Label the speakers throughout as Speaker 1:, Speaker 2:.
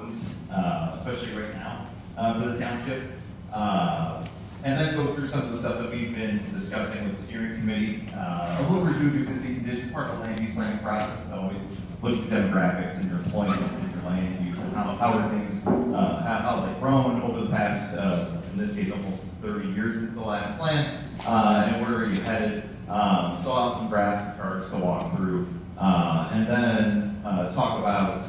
Speaker 1: important, especially right now for the township. And then go through some of the stuff that we've been discussing with the steering committee. A little review of existing conditions, part of the land use planning process is always look at demographics and your employment and your land use and how are things, how they've grown over the past, in this case, almost 30 years since the last plan, and where are you headed. So I'll have some graphs and charts to walk through, and then talk about,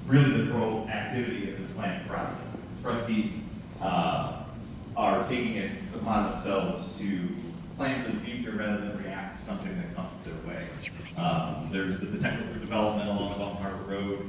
Speaker 1: really the proactivity of this planning process. Trustees are taking it upon themselves to plan for the future rather than react to something that comes their way. There's the potential for development along Long Harbor Road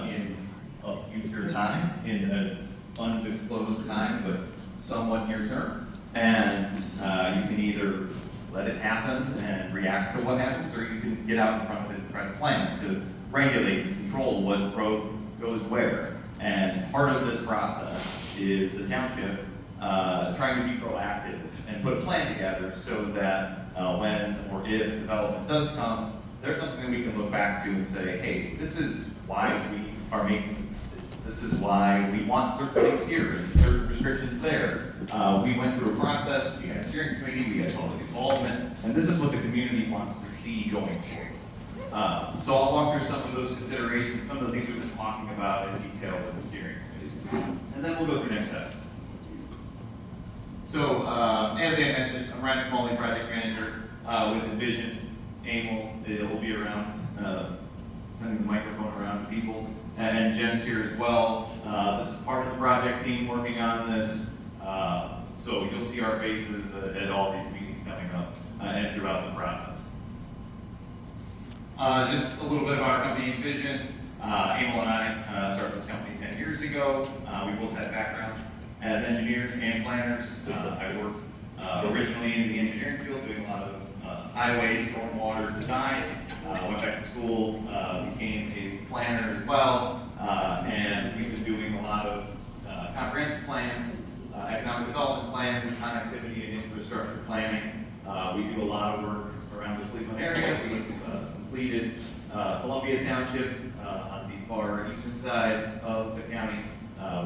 Speaker 1: in a future time, in an undisclosed time, but somewhat near term. And you can either let it happen and react to what happens, or you can get out in front of it and try to plan to regulate and control what growth goes where. And part of this process is the township trying to be proactive and put a plan together so that when or if development does come, there's something that we can look back to and say, hey, this is why we are making this decision. This is why we want certain things here and certain restrictions there. We went through a process, we had a steering committee, we had public involvement, and this is what the community wants to see going forward. So I'll walk through some of those considerations, some of the things we've been talking about in detail with the steering committee. And then we'll go through next steps. So, as I mentioned, I'm Ryan Smalley, project manager with Envision. Emil will be around, sending the microphone around to people. And Jen's here as well. This is part of the project team working on this. So you'll see our faces at all these meetings coming up and throughout the process. Just a little bit about our company, Envision. Emil and I started this company 10 years ago. We both had backgrounds as engineers and planners. I worked originally in the engineering field, doing a lot of highway, stormwater design. Went back to school, became a planner as well, and we've been doing a lot of comprehensive plans, economic development plans, and connectivity and infrastructure planning. We do a lot of work around the Cleveland area. We've completed Columbia Township on the far eastern side of the county.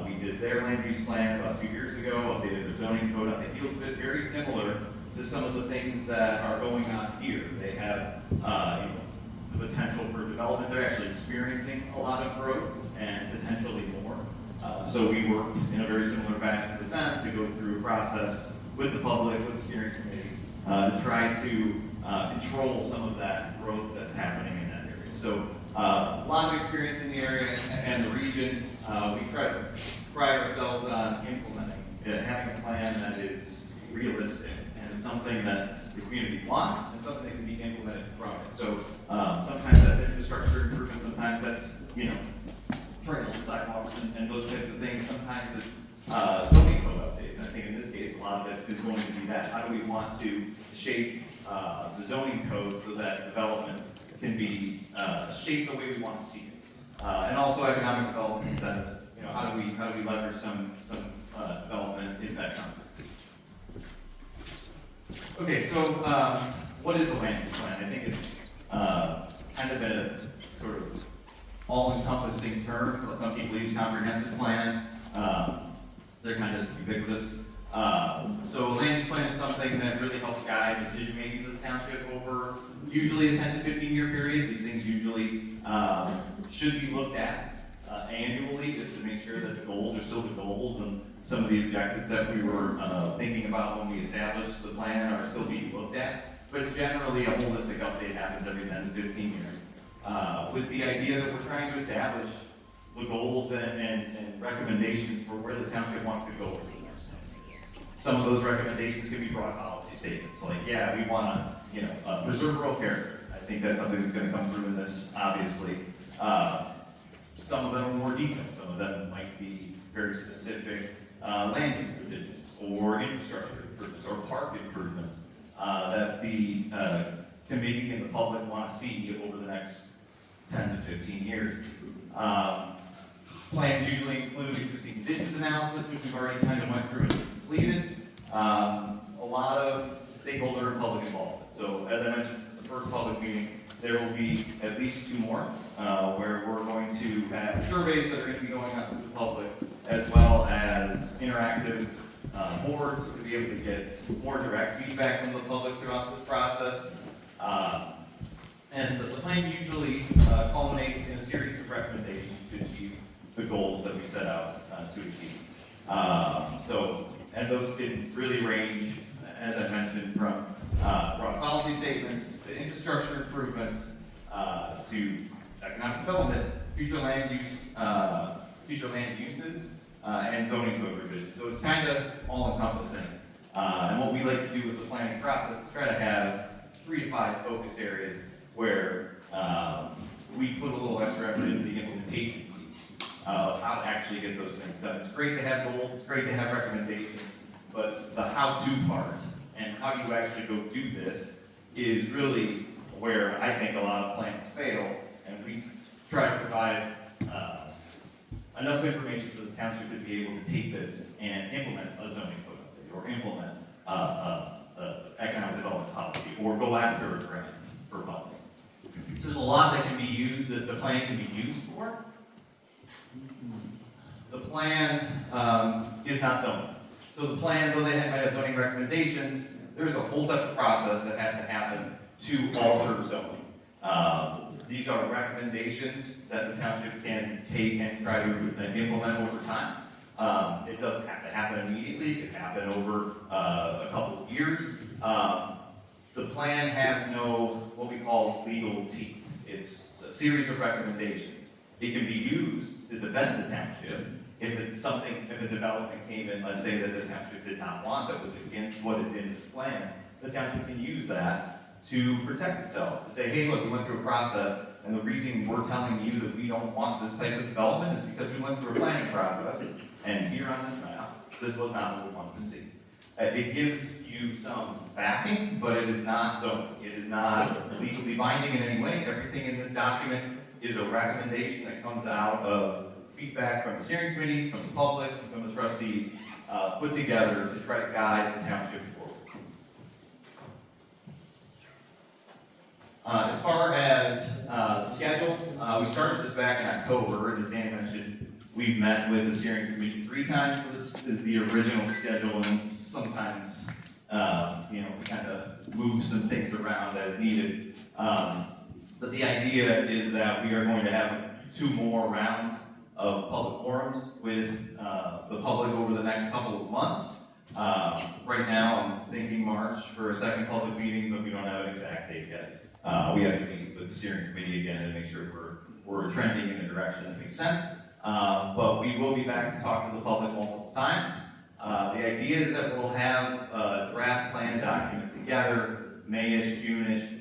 Speaker 1: We did their land use plan about 2 years ago, updated their zoning code on the heels of it, very similar to some of the things that are going on here. They have the potential for development. They're actually experiencing a lot of growth and potentially more. So we worked in a very similar fashion with them to go through a process with the public, with the steering committee, to try to control some of that growth that's happening in that area. So a lot of experience in the area and the region. We try to pride ourselves on implementing, having a plan that is realistic and something that the community wants and something that can be implemented from it. So sometimes that's infrastructure improvement, sometimes that's trails and sidewalks and those types of things. Sometimes it's zoning code updates. And I think in this case, a lot of it is going to be that. How do we want to shape the zoning code so that development can be shaped the way we want to see it, and also economic development incentives. How do we leverage some development if that comes? Okay, so what is a land use plan? I think it's kind of a sort of all-encompassing term. Some people use comprehensive plan. They're kind of ubiquitous. So a land use plan is something that really helps guide decision-making of the township over usually a 10 to 15 year period. These things usually should be looked at annually just to make sure that the goals are still the goals and some of the objectives that we were thinking about when we established the plan are still being looked at. But generally, a holistic update happens every 10 to 15 years with the idea that we're trying to establish the goals and recommendations for where the township wants to go over the next 10 years. Some of those recommendations can be broad policy statements, like, yeah, we want to preserve rural character. I think that's something that's going to come through in this, obviously. Some of them are more detailed. Some of them might be very specific land use decisions or infrastructure improvements or park improvements that the committee and the public want to see over the next 10 to 15 years. Plans usually include existing conditions analysis, which we've already kind of went through and completed. A lot of stakeholder and public involvement. So as I mentioned, since the first public meeting, There will be at least 2 more, where we're going to have surveys that are going to be going out to the public, as well as interactive boards to be able to get more direct feedback from the public throughout this process. And the plan usually culminates in a series of recommendations to achieve the goals that we set out to achieve. And those can really range, as I mentioned, from policy statements to infrastructure improvements to economic development, future land uses, and zoning code revisions. So it's kind of all-encompassing. And what we like to do with the planning process is try to have 3 to 5 focus areas where we put a little extra effort into the implementation piece of how to actually get those things done. It's great to have goals, it's great to have recommendations, but the how-to part and how you actually go do this is really where I think a lot of plans fail, and we try to provide enough information for the township to be able to take this and implement a zoning code update, or implement economic development policy, or go after a grant for funding. So there's a lot that can be used, that the plan can be used for. The plan is not zoning. So the plan, though they might have zoning recommendations, there's a whole separate process that has to happen to alter zoning. These are recommendations that the township can take and try to implement over time. It doesn't have to happen immediately. It can happen over a couple of years. The plan has no, what we call legal teeth. It's a series of recommendations. It can be used to defend the township if a development came in, let's say that the township did not want, that was against what is in this plan. The township can use that to protect itself, to say, hey, look, we went through a process, and the reason we're telling you that we don't want this type of development is because we went through a planning process, and here on this map, this was not what we wanted to see. It gives you some backing, but it is not zoning. It is not legally binding in any way. Everything in this document is a recommendation that comes out of feedback from the steering committee, from the public, from the trustees, put together to try to guide the township forward. As far as the schedule, we started this back in October, and as Dan mentioned, we've met with the steering committee 3 times. This is the original schedule, and sometimes, we kind of move some things around as needed. But the idea is that we are going to have 2 more rounds of public forums with the public over the next couple of months. Right now, I'm thinking March for a second public meeting, but we don't have an exact date yet. We have to meet with the steering committee again and make sure we're trending in a direction that makes sense. But we will be back to talk to the public multiple times. The idea is that we'll have a draft plan document together, May-ish, June-ish,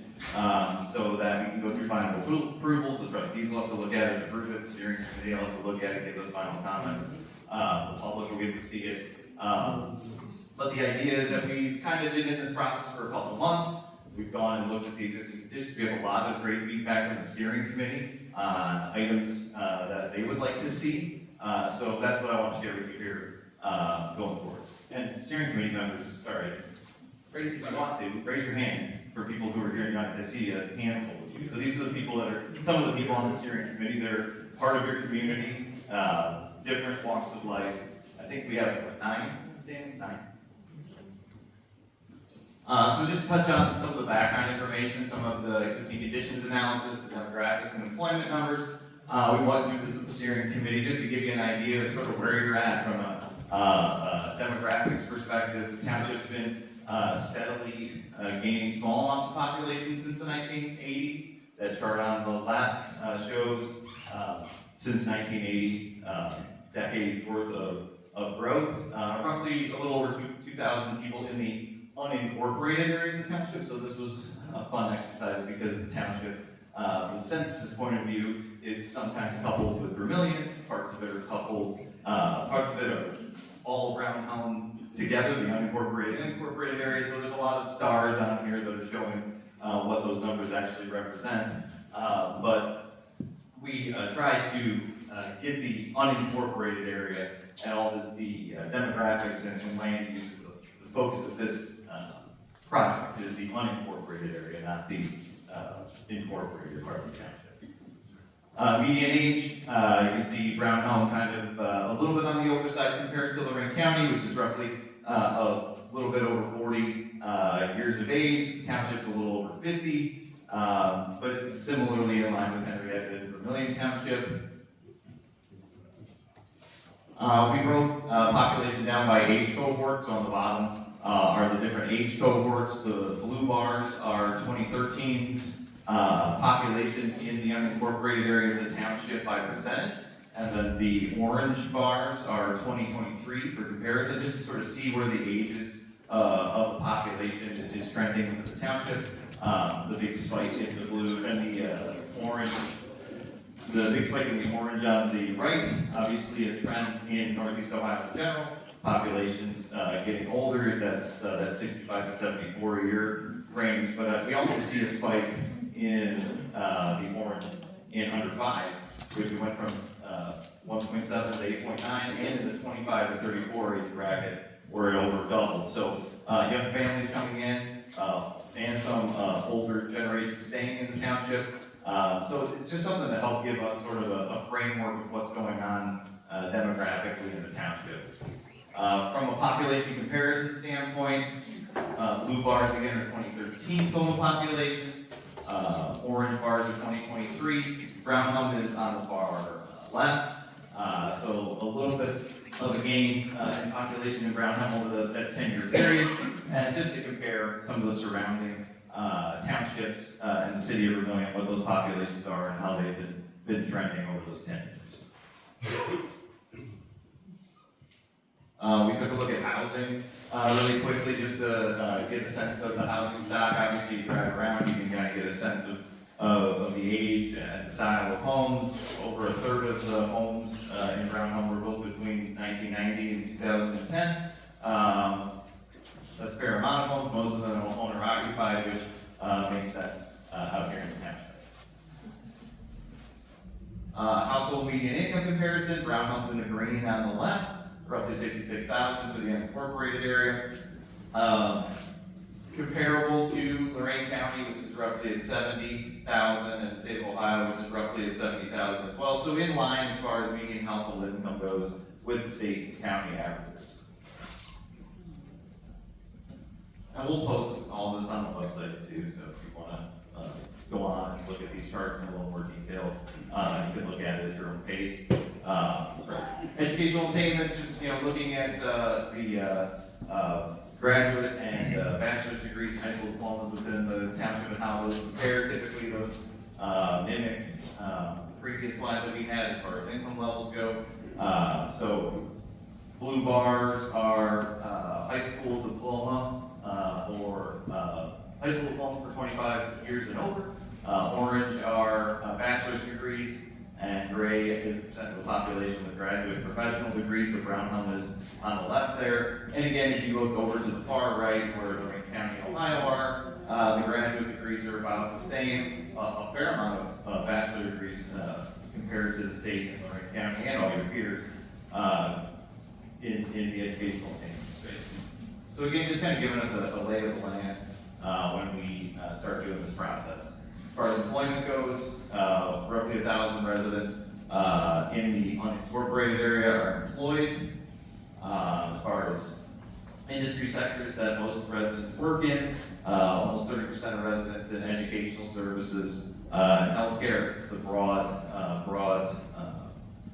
Speaker 1: so that we can go through final approvals. The trustees will have to look at it, approve it, the steering committee will have to look at it, give us final comments. The public will get to see it. But the idea is that we've kind of been in this process for a couple of months. We've gone and looked at the existing conditions. We have a lot of great feedback from the steering committee on items that they would like to see. So that's what I want to share with you here going forward. And steering committee members, sorry, if you want to, raise your hands for people who are here tonight. I see a handful of you. So these are the people that are, some of the people on the steering committee, they're part of your community, different walks of life. I think we have, what, 9? Dan? 9. So just to touch on some of the background information, some of the existing conditions analysis, the demographics and employment numbers. We went through this with the steering committee just to give you an idea of sort of where you're at from a demographics perspective. The township's been steadily gaining small amounts of population since the 1980s. That chart on the left shows since 1980, decades worth of growth. Roughly a little over 2,000 people in the unincorporated area of the township. So this was a fun exercise because the township, from the census's point of view, is sometimes coupled with Vermilion. Parts of it are coupled, parts of it are all Brownhelm together, the unincorporated and incorporated area. So there's a lot of stars on here that are showing what those numbers actually represent. But we try to get the unincorporated area and all the demographics and land uses. The focus of this project is the unincorporated area, not the incorporated part of the township. Median age, you can see Brownhelm kind of a little bit on the older side compared to Lorraine County, which is roughly a little bit over 40 years of age. The township's a little over 50, but it's similarly in line with Henrietta and Vermillion Township. We broke population down by age cohorts. So on the bottom are the different age cohorts. The blue bars are 2013's population in the unincorporated area of the township by percentage. And then the orange bars are 2023 for comparison, just to sort of see where the ages of the population is trending within the township. The big spike in the blue and the orange. The big spike in the orange on the right, obviously a trend in Northeast Ohio in general. Populations getting older, that's that 65 to 74 year range. But we also see a spike in the orange in under 5, which we went from 1.7 to 8.9, and in the 25 to 34 age bracket, where it over doubled. So young families coming in, and some older generations staying in the township. So it's just something to help give us sort of a framework of what's going on demographically in the township. From a population comparison standpoint, blue bars again are 2013 total population, orange bars are 2023, Brownhelm is on the far left, so a little bit of a gain in population in Brownhelm over that 10-year period, and just to compare some of the surrounding townships in the city of Vermillion, what those populations are and how they've been trending over those 10 years. We took a look at housing really quickly just to get a sense of the housing stock. Obviously, you drive around, you can kind of get a sense of the age and the style of homes. Over a third of the homes in Brownhelm were built between 1990 and 2010. That's a fair amount of homes, most of them are owner occupied, which makes sense out here in the township. Household median income comparison, Brownhelm's in the green on the left, roughly 66,000 for the unincorporated area. Comparable to Lorraine County, which is roughly at 70,000, and the state of Ohio, which is roughly at 70,000 as well. So in line as far as median household income goes with the state and county averages. And we'll post all this on the website too, so if you want to go on and look at these charts in a little more detail, you can look at it at your own pace. Educational attainment, just looking at the graduate and bachelor's degrees and high school diplomas within the township and how those compare. Typically, those mimic the previous slide that we had as far as income levels go. So blue bars are high school diploma or high school diploma for 25 years and over. Orange are bachelor's degrees, and gray is the percent of the population with graduate and professional degrees, so Brownhelm is on the left there. And again, if you look over to the far right, where Lorraine County and Ohio are, the graduate degrees are about the same, a fair amount of bachelor degrees compared to the state and Lorraine County and all your peers in the educational attainment space. So again, just kind of giving us a lay of the land when we start doing this process. As far as employment goes, roughly 1,000 residents in the unincorporated area are employed. As far as industry sectors that most residents work in, almost 30% of residents in educational services and healthcare. It's a broad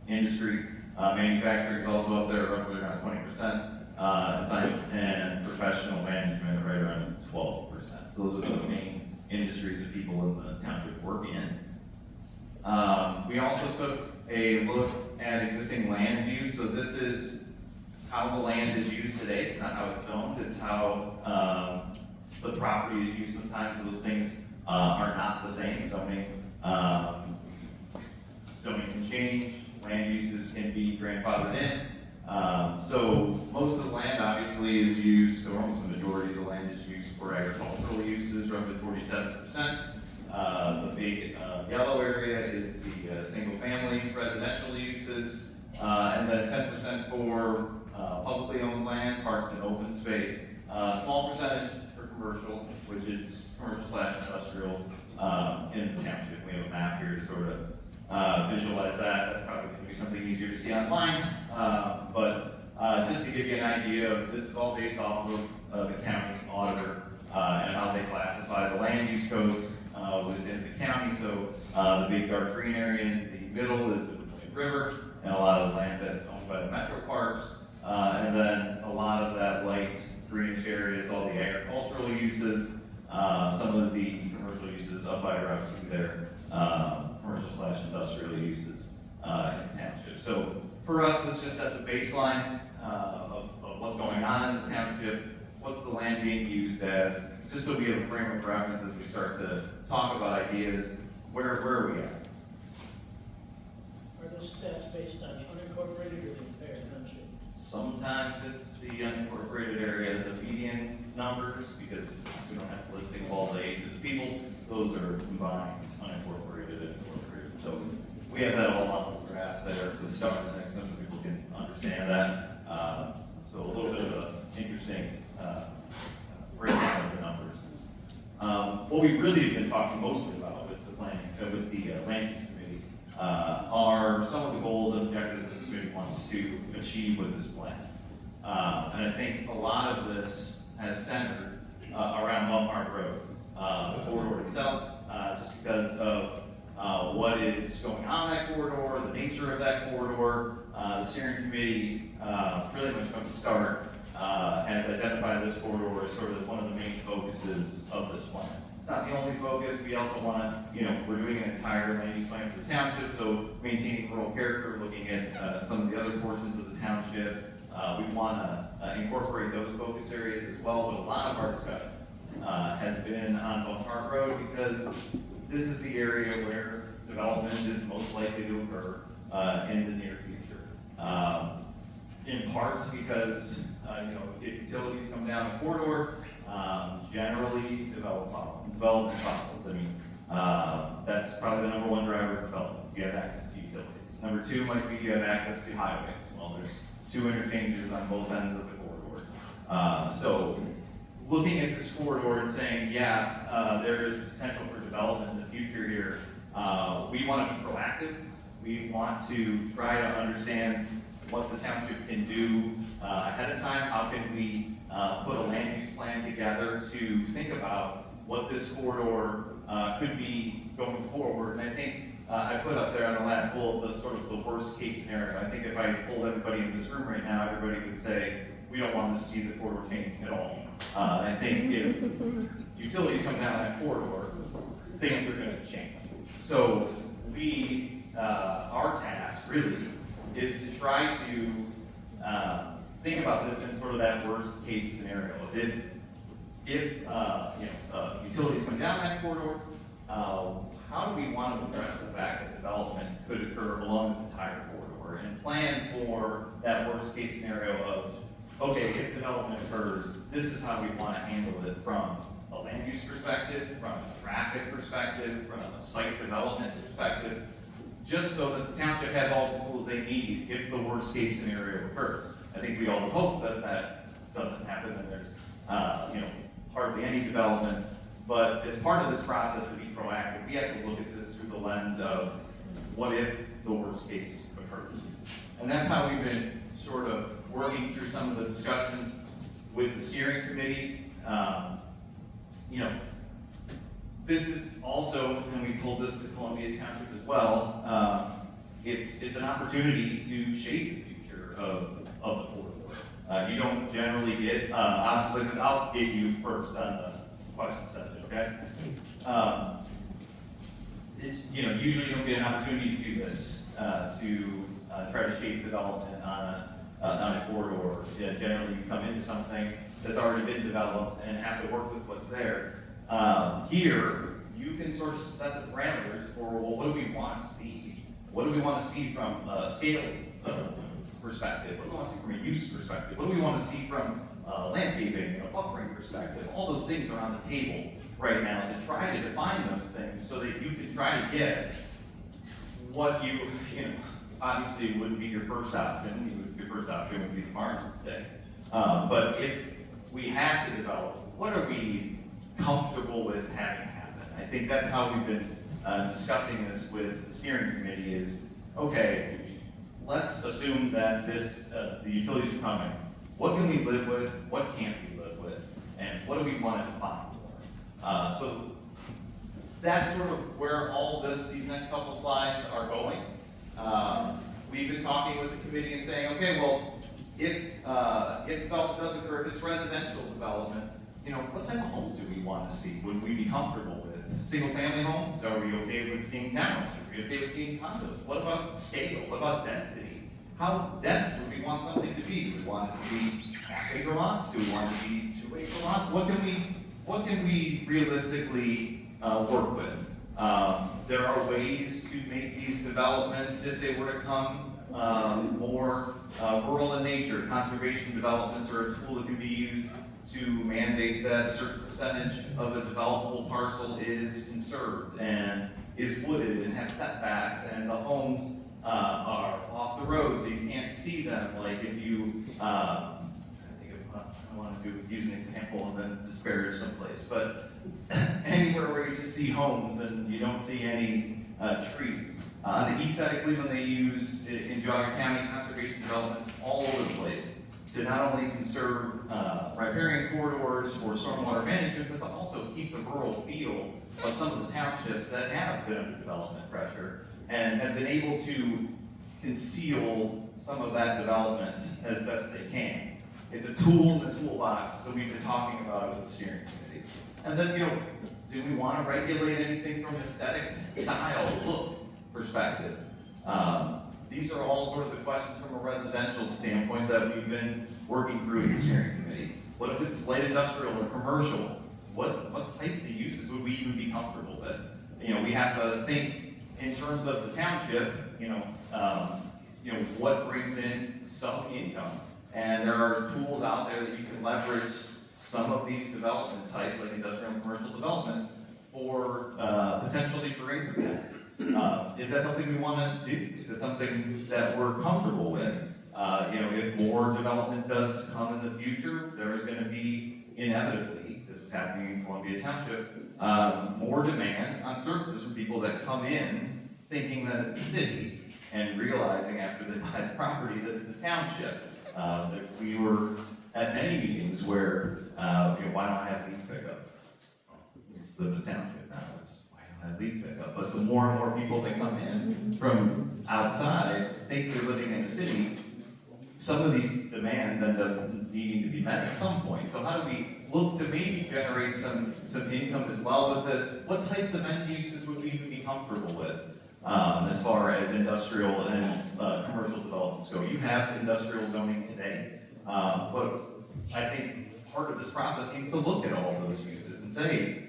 Speaker 1: industry. Manufacturing is also up there, roughly around 20%. And science and professional management right around 12%. So those are the main industries that people in the township work in. We also took a look at existing land use. So this is how the land is used today. It's not how it's zoned, it's how the property is used. Sometimes those things are not the same. Zoning can change, land uses can be grandfathered in. So most of the land obviously is used, or almost the majority of the land is used for agricultural uses, roughly 47%. The big yellow area is the single family residential uses, and then 10% for publicly owned land, parks and open space. Small percentage for commercial, which is commercial / industrial in the township. We have a map here to sort of visualize that. That's probably going to be something easier to see online. Just to give you an idea of, this is all based off of the county auditor and how they classify the land use codes within the county. So the big dark green area in the middle is the river, and a lot of the land that's owned by the metro parks. And then a lot of that light greenish area is all the agricultural uses, some of the commercial uses up by or up to their commercial/industrial uses in the township. So for us, this just sets a baseline of what's going on in the township, what's the land being used as, just so we have a frame of reference as we start to talk about ideas. Where are we at?
Speaker 2: Are those stats based on the unincorporated or the entire township?
Speaker 1: Sometimes it's the unincorporated area, the median numbers, because we don't have a listing of all the ages of people. Those are combined, unincorporated and incorporated. So we have that all on those graphs there with stars next to them so people can understand that. So a little bit of an interesting breakdown of the numbers. What we really have been talking mostly about with the planning, with the land use committee, are some of the goals and objectives that the committee wants to achieve with this plan. And I think a lot of this has centered around Bump Road, the corridor itself, just because of what is going on in that corridor, the nature of that corridor. The steering committee, really much from the start, has identified this corridor as sort of one of the main focuses of this plan. It's not the only focus. We also want to, we're doing an entire land use plan for the township, so maintaining rural character, looking at some of the other portions of the township. We want to incorporate those focus areas as well, but a lot of our discussion has been on Bump Road because this is the area where development is most likely to occur in the near future. In parts because, if utilities come down a corridor, generally development follows. I mean, that's probably the number one driver of development. You have access to utilities. Number two might be you have access to highways. Well, there's two interchanges on both ends of the corridor. So looking at this corridor and saying, there is potential for development in the future here, we want to be proactive. We want to try to understand what the township can do ahead of time. How can we put a land use plan together to think about what this corridor could be going forward? And I think I put up there on the last bullet the sort of the worst case scenario. I think if I pulled everybody in this room right now, everybody would say, we don't want to see the corridor change at all. I think if utilities come down that corridor, things are going to change. So our task really is to try to think about this in sort of that worst case scenario. If utilities come down that corridor, how do we want to address the fact that development could occur along this entire corridor and plan for that worst case scenario of, okay, if development occurs, this is how we want to handle it from a land use perspective, from a traffic perspective, from a site development perspective, just so that the township has all the tools they need if the worst case scenario occurs. I think we all would hope that that doesn't happen and there's hardly any development. But as part of this process to be proactive, we have to look at this through the lens of what if the worst case occurs. And that's how we've been sort of working through some of the discussions with the steering committee. This is also, and we told this to Columbia Township as well, it's an opportunity to shape the future of the corridor. You don't generally get options like this. I'll get you first on the question section, okay? Usually you don't get an opportunity to do this, to try to shape development on a corridor. Generally you come into something that's already been developed and have to work with what's there. Here, you can sort of set the parameters for, well, what do we want to see? What do we want to see from a scaling perspective? What do we want to see from a use perspective? What do we want to see from landscaping, a buffering perspective? All those things are on the table right now to try to define those things so that you can try to get what obviously wouldn't be your first option. Your first option would be the farms would say. But if we had to develop, what are we comfortable with having happen? I think that's how we've been discussing this with the steering committee is, okay, let's assume that this, the utilities are coming. What can we live with? What can't we live with? And what do we want to define more? So that's sort of where all these next couple slides are going. We've been talking with the committee and saying, okay, well, if development does occur, if it's residential development, what type of homes do we want to see? Would we be comfortable with single-family homes? Are we okay with seeing townhomes? Are we okay with seeing condos? What about scale? What about density? How dense would we want something to be? Do we want it to be half-acre lots? Do we want it to be 2-acre lots? What can we realistically work with? There are ways to make these developments, if they were to come, more rural in nature. Conservation developments are a tool that can be used to mandate that a certain percentage of a developable parcel is conserved and is wooded and has setbacks, and the homes are off the road so you can't see them. Like if you, I want to use an example and then disparage someplace, but anywhere where you just see homes and you don't see any trees. On the east side of Cleveland, they use, in Geauga County, conservation developments all over the place to not only conserve riparian corridors for stormwater management, but to also keep the rural feel of some of the townships that have been under development pressure and have been able to conceal some of that development as best they can. It's a tool in the toolbox that we've been talking about with the steering committee. And then, do we want to regulate anything from an aesthetic, style, look perspective? These are all sort of the questions from a residential standpoint that we've been working through in the steering committee. What if it's light industrial or commercial? What types of uses would we even be comfortable with? We have to think in terms of the township, what brings in some income. And there are tools out there that you can leverage some of these development types, like industrial and commercial developments, for potentially for income tax. Is that something we want to do? Is that something that we're comfortable with? If more development does come in the future, there is going to be inevitably, this was happening in Columbia Township, more demand on services from people that come in thinking that it's a city and realizing after they buy the property that it's a township. We were at many meetings where, why don't I have leaf pickup? Live in a township now, why don't I have leaf pickup? But the more and more people that come in from outside think they're living in a city, some of these demands end up needing to be met at some point. So how do we look to maybe generate some income as well with this? What types of end uses would we even be comfortable with as far as industrial and commercial developments go? You have industrial zoning today, but I think part of this process needs to look at all those uses and say,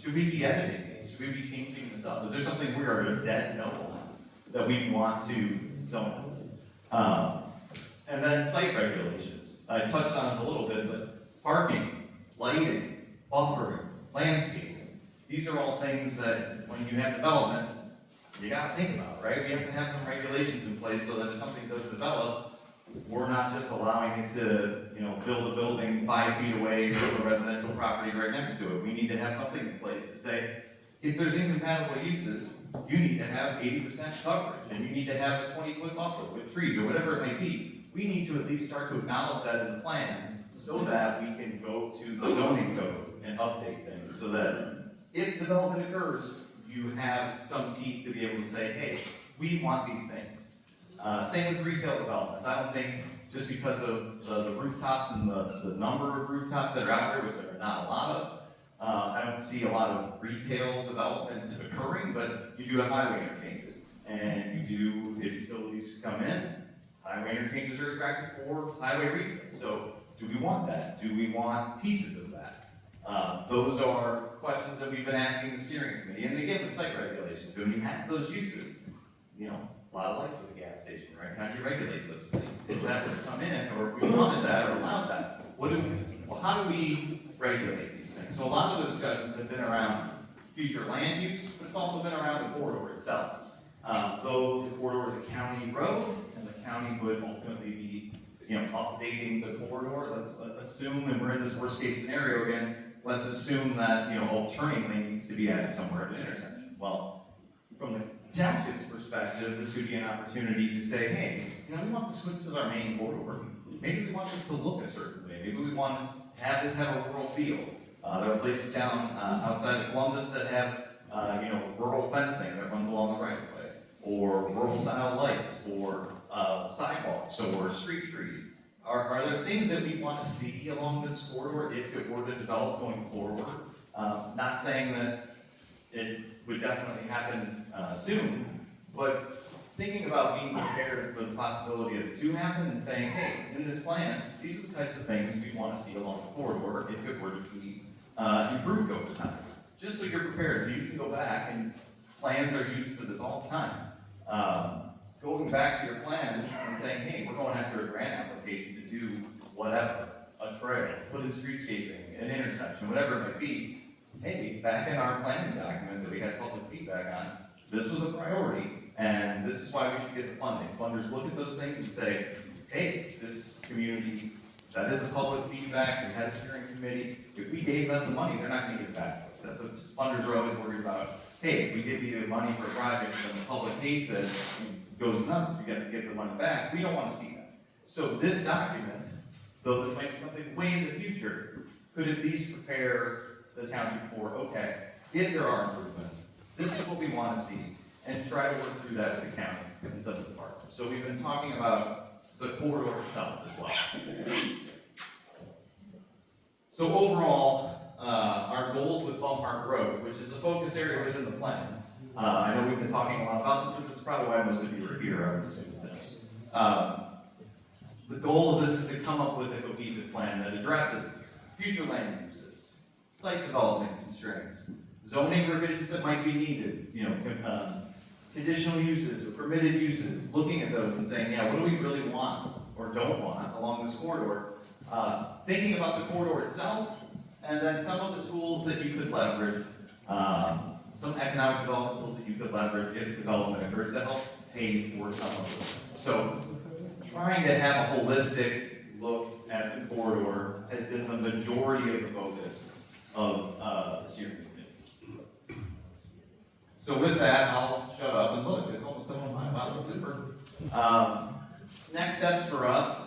Speaker 1: should we be editing these? Should we be changing this up? Is there something we are a dead no on that we want to zone? And then site regulations. I touched on it a little bit, but parking, lighting, buffering, landscaping. These are all things that when you have development, you got to think about, right? We have to have some regulations in place so that if something does develop, we're not just allowing it to, build a building 5 feet away from a residential property right next to it. We need to have something in place to say, if there's incompatible uses, you need to have 80% coverage, and you need to have a 20-foot buffer with trees or whatever it may be. We need to at least start to acknowledge that in the plan so that we can go to the zoning code and update things so that if development occurs, you have some teeth to be able to say, hey, we want these things. Same with retail developments. I don't think just because of the rooftops and the number of rooftops that are out there, which there are not a lot of, I don't see a lot of retail development occurring, but you do have highway interchanges. And you do, if utilities come in, highway interchanges are attractive for highway retail. So do we want that? Do we want pieces of that? Those are questions that we've been asking the steering committee. And again, with site regulations, when you have those uses, a lot of lights with a gas station, right? How do you regulate those things? If that were to come in, or if we wanted that or allowed that, how do we regulate these things? So a lot of the discussions have been around future land use, but it's also been around the corridor itself. Though the corridor is a county road, and the county would ultimately be, updating the corridor. Let's assume, and we're in this worst case scenario again, let's assume that, a turning lane needs to be added somewhere at an intersection. Well, from the township's perspective, this could be an opportunity to say, hey, we want this as our main corridor. Maybe we want this to look a certain way. Maybe we want to have this have a rural feel. There are places down outside of Columbus that have, rural fencing that runs along the right of way, or rural style lights, or sidewalks, or street trees. Are there things that we want to see along this corridor if it were to develop going forward? Not saying that it would definitely happen soon, but thinking about being prepared for the possibility of it to happen and saying, hey, in this plan, these are the types of things we want to see along the corridor if it were to be improved over time. Just so you're prepared, so you can go back, and plans are used for this all the time. Going back to your plan and saying, hey, we're going after a grant application to do whatever, a trail, put in streetscaping, an intersection, whatever it might be. Hey, back in our planning document that we had public feedback on, this was a priority, and this is why we should get the funding. Funders look at those things and say, hey, this community vetted the public feedback, we had a steering committee. If we gave them the money, they're not gonna give it back to us. That's what funders are always worried about. Hey, if we give you money for a project and the public hates it, goes nuts, you got to give the money back. We don't want to see that. So this document, though this might be something way in the future, could at least prepare the township for, okay, if there are improvements, this is what we want to see, and try to work through that with the county and some of the departments. So we've been talking about the corridor itself as well. So overall, our goals with Bum Park Road, which is a focus area within the plan. I know we've been talking a lot about this, but this is probably why most of you are here, I would assume. The goal of this is to come up with a cohesive plan that addresses future land uses, site development constraints, zoning revisions that might be needed, conditional uses or permitted uses, looking at those and saying, yeah, what do we really want or don't want along this corridor? Thinking about the corridor itself, and then some of the tools that you could leverage, some economic development tools that you could leverage if development occurs to help pay for some of those. So trying to have a holistic look at the corridor has been the majority of the focus of the steering committee. So with that, I'll shut up and look, it's almost 7:05, wow, that's super. Next steps for us,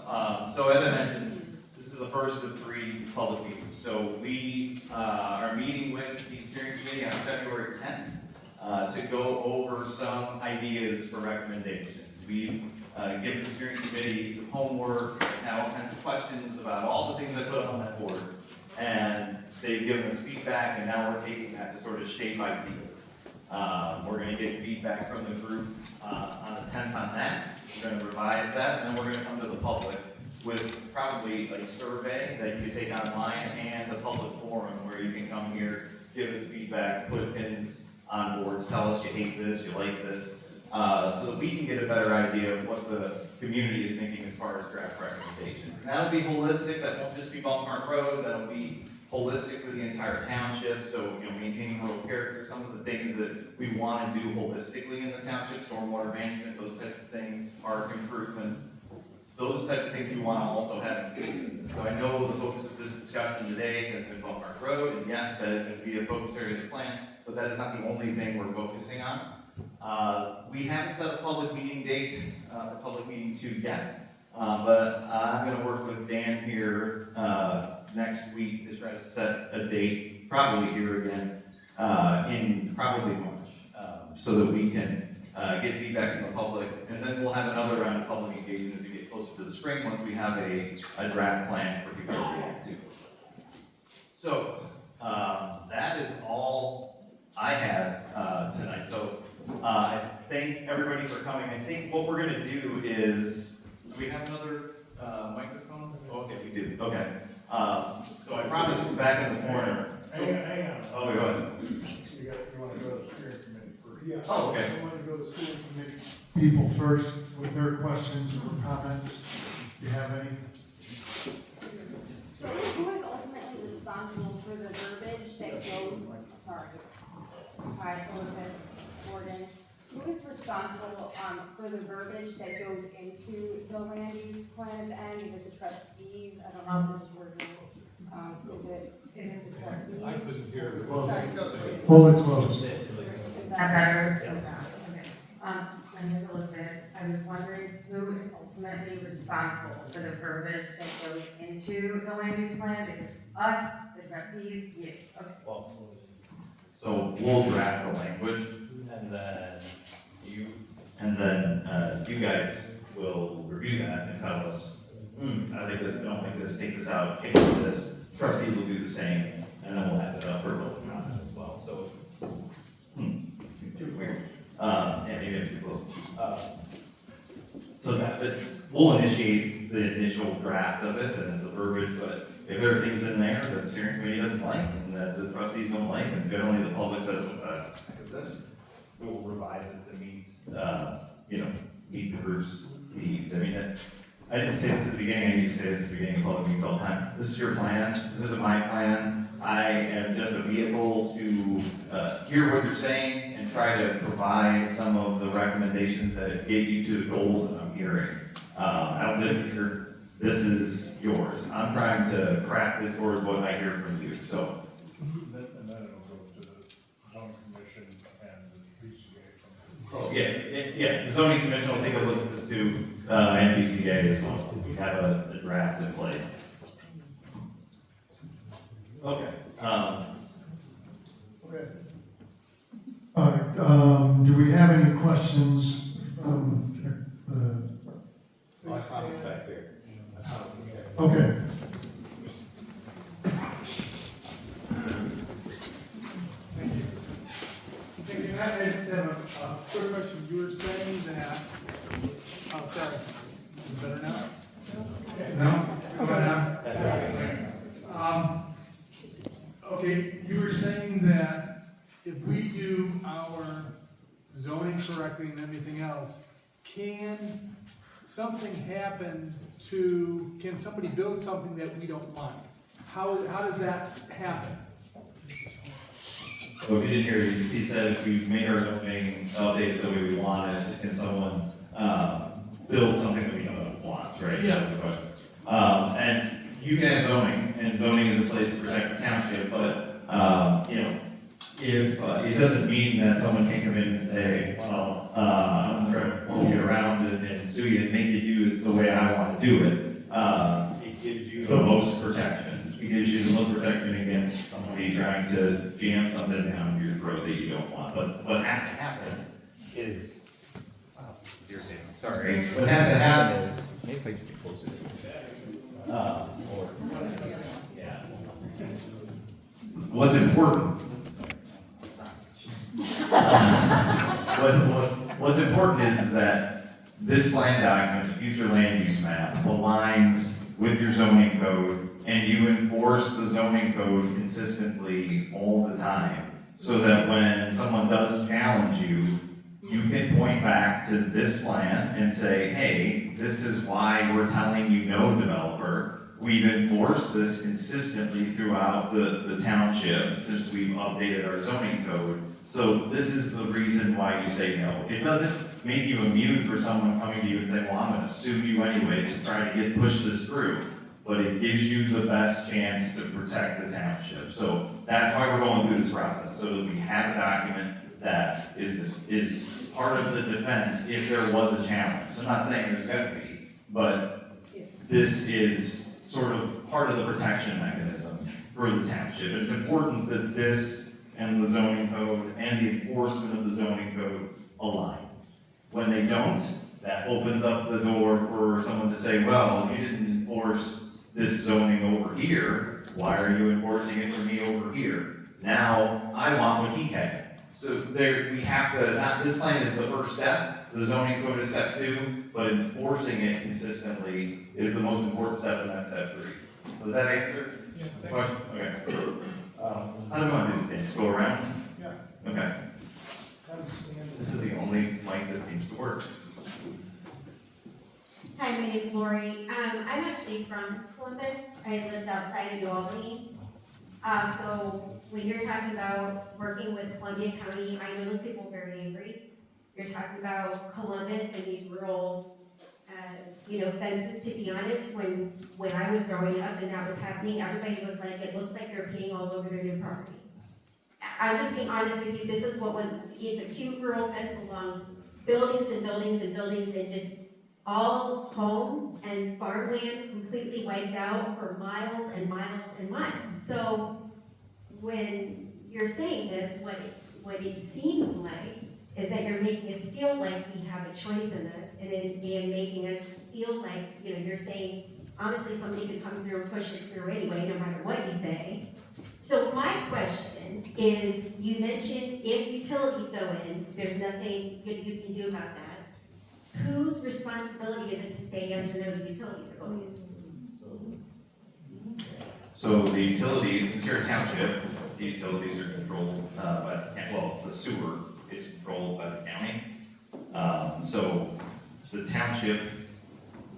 Speaker 1: so as I mentioned, this is the first of 3 public meetings. So we are meeting with the steering committee on February 10th to go over some ideas for recommendations. We've given the steering committee some homework and all kinds of questions about all the things I put on that board. And they've given us feedback, and now we're taking that to sort of shape ideas. We're going to get feedback from the group on the 10th on that. We're going to revise that, and then we're going to come to the public with probably a survey that you can take online and a public forum where you can come here, give us feedback, put pins on boards, tell us you hate this, you like this, so that we can get a better idea of what the community is thinking as far as draft recommendations. And that'll be holistic, that won't just be Bum Park Road, that'll be holistic for the entire township, so maintaining rural character, some of the things that we want to do holistically in the township, stormwater management, those types of things, park improvements, those type of things we want to also have included. So I know the focus of this discussion today has been Bum Park Road, and yes, that is going to be a focus area of the plan, but that is not the only thing we're focusing on. We haven't set a public meeting date for public meeting 2 yet, but I'm going to work with Dan here next week to try to set a date, probably here again, in probably March, so that we can get feedback from the public, and then we'll have another round of public engagement as we get closer to the spring once we have a draft plan for people to react to. So that is all I had tonight. So I thank everybody for coming. I think what we're going to do is, do we have another microphone? Oh, okay, we do. Okay. So I promised back in the corner.
Speaker 3: Hang on.
Speaker 1: Oh, go ahead.
Speaker 3: You want to go to the steering committee first?
Speaker 4: Yeah.
Speaker 1: Oh, okay.
Speaker 4: I want to go to steering committee people first with their questions or comments. Do you have any?
Speaker 5: So who is ultimately responsible for the verbiage that goes, sorry, hi, Elizabeth Gordon. Who is responsible for the verbiage that goes into the land use plan at the end? Is it the trustees? I don't know if this is working. Is it the trustees?
Speaker 6: I couldn't hear.
Speaker 5: Sorry.
Speaker 4: Hold it close.
Speaker 5: Is that better? Okay. My name is Elizabeth. I was wondering who is ultimately responsible for the verbiage that goes into the land use plan? Is it us, the trustees, you? Okay.
Speaker 6: Well,
Speaker 1: So we'll draft the language,
Speaker 6: and then you,
Speaker 1: you guys will review that and tell us, I like this, I don't like this, take this out, change this. Trustees will do the same, and then we'll have it up for public comment as well, so. Seems too weird. Yeah, maybe it's too close. So but we'll initiate the initial draft of it and the verbiage, but if there are things in there that the steering committee doesn't like and that the trustees don't like, and generally the public says, what the heck is this? We'll revise it to meet, meet the group's needs. I mean, I didn't say this at the beginning, I usually say this at the beginning of public meetings all the time. This is your plan, this isn't my plan. I am just a vehicle to hear what you're saying and try to provide some of the recommendations that get you to the goals that I'm hearing. I don't live here, this is yours. I'm trying to craft it toward what I hear from you, so.
Speaker 3: And then it'll go to the zoning commission and the BCA.
Speaker 1: Oh, yeah, the zoning commission will take a look at this too, and BCA as well, because we have a draft in place. Okay.
Speaker 3: Okay.
Speaker 4: All right, do we have any questions from the,
Speaker 6: my comments back here. My comments back there.
Speaker 4: okay.
Speaker 7: Thank you. Thank you. I just have a quick question. You were saying that, oh, sorry. Is it better now? No? Okay. Okay, you were saying that if we do our zoning correctly and everything else, can something happen can somebody build something that we don't want? How does that happen?
Speaker 1: So if you didn't hear, he said if we made our zoning update the way we want it, can someone build something that we don't want, right?
Speaker 7: Yeah.
Speaker 1: That was the question. And you can have zoning, and zoning is a place to protect the township, but, if, it doesn't mean that someone can come in and say, well, I'm trying to pull you around and sue you and make you do it the way I want to do it. It gives you the most protection. It gives you the most protection against somebody trying to jam something down your throat that you don't want. But what has to happen is, wow, this is your statement, sorry. What has to happen is, maybe if I just get closer to you. Yeah. What's important? What's important is that this plan document, the future land use map, aligns with your zoning code, and you enforce the zoning code consistently all the time, so that when someone does challenge you, you can point back to this plan and say, hey, this is why we're telling you no, developer. We've enforced this consistently throughout the township since we've updated our zoning code. So this is the reason why you say no. It doesn't make you immune for someone coming to you and saying, well, I'm gonna sue you anyways to try to push this through. But it gives you the best chance to protect the township. So that's why we're going through this process, so that we have a document that is part of the defense if there was a challenge. I'm not saying there's gonna be, but this is sort of part of the protection mechanism for the township. It's important that this and the zoning code and the enforcement of the zoning code align. When they don't, that opens up the door for someone to say, well, you didn't enforce this zoning over here, why are you enforcing it for me over here? Now, I want what he can. So there, we have to, this plan is the first step, the zoning code is step 2, but enforcing it consistently is the most important step, and that's step 3. So does that answer the question? Okay. How do we want to do this, Dan? Just go around?
Speaker 3: Yeah.
Speaker 1: Okay. This is the only mic that seems to work.
Speaker 8: Hi, my name's Lori. I'm actually from Columbus. I lived outside of New Albany. So when you're talking about working with Columbia County, I know those people are very angry. You're talking about Columbus and these rural fences, to be honest, when I was growing up and that was happening, everybody was like, it looks like they're peeing all over their new property. I'm just being honest with you, this is it's a cute rural fence along buildings and buildings and buildings and just all homes and farmland completely wiped out for miles and miles and miles. So when you're saying this, what it seems like is that you're making us feel like we have a choice in this, and making us feel like, you're saying, honestly, somebody could come through and push it through anyway, no matter what you say. So my question is, you mentioned if utilities go in, there's nothing you can do about that. Whose responsibility is it to say yes or no the utilities are going in?
Speaker 1: So the utilities, since you're a township, the utilities are controlled the sewer is controlled by the county. So the township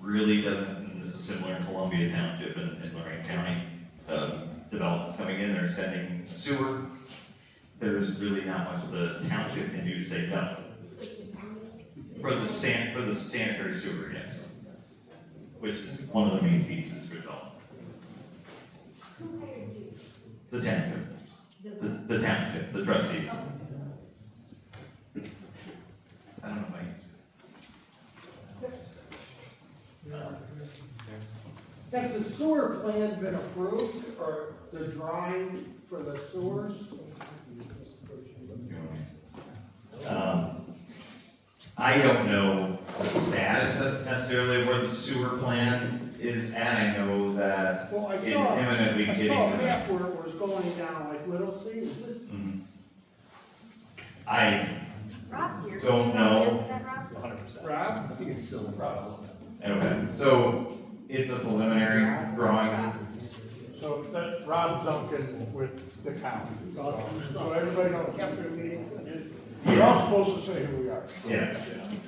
Speaker 1: really doesn't, and this is similar in Columbia Township and in Lorraine County, developments coming in, they're extending sewer. There's really not much the township can do to say no. For the sanitary sewer, yes. Which is one of the main pieces for development. The township. The township, the trustees. I don't know if I answered.
Speaker 9: Has the sewer plan been approved, or the drawing for the sewers?
Speaker 1: I don't know the status necessarily of where the sewer plan is at. I know that
Speaker 9: Well,
Speaker 1: it's imminently
Speaker 9: I
Speaker 1: getting.
Speaker 9: saw a map where it was going down, like Little C, is this?
Speaker 1: Mhm. I
Speaker 5: Rob's here.
Speaker 1: Don't know.
Speaker 5: Answer that, Rob?
Speaker 6: 100%.
Speaker 9: Rob?
Speaker 6: I think it's still in process.
Speaker 1: Okay, so it's a preliminary drawing.
Speaker 3: So that Rob Duncan with the county. So everybody knows after the meeting, we're all supposed to say who we are.
Speaker 1: Yeah.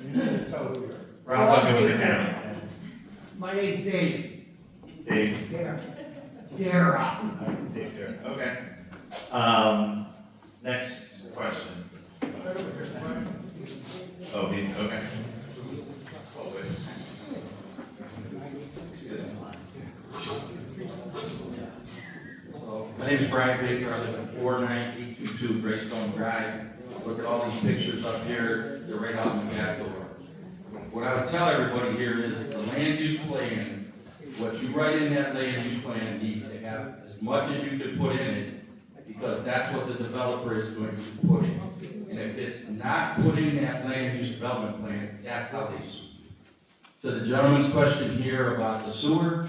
Speaker 3: You need to tell who we are.
Speaker 1: Rob Duncan with the county.
Speaker 9: My name's Dave.
Speaker 1: Dave.
Speaker 9: Dara.
Speaker 1: Dave Jarrett. Okay. Next question. Oh, he's, okay. Oh, wait.
Speaker 10: My name is Brian Baker. I live at 49822 Greystone Drive. Look at all these pictures up here. They're right out in the back door. What I would tell everybody here is the land use plan, what you write in that land use plan needs to have as much as you can put in it, because that's what the developer is going to put in. And if it's not put in that land use development plan, that's how they sue. To the gentleman's question here about the sewer,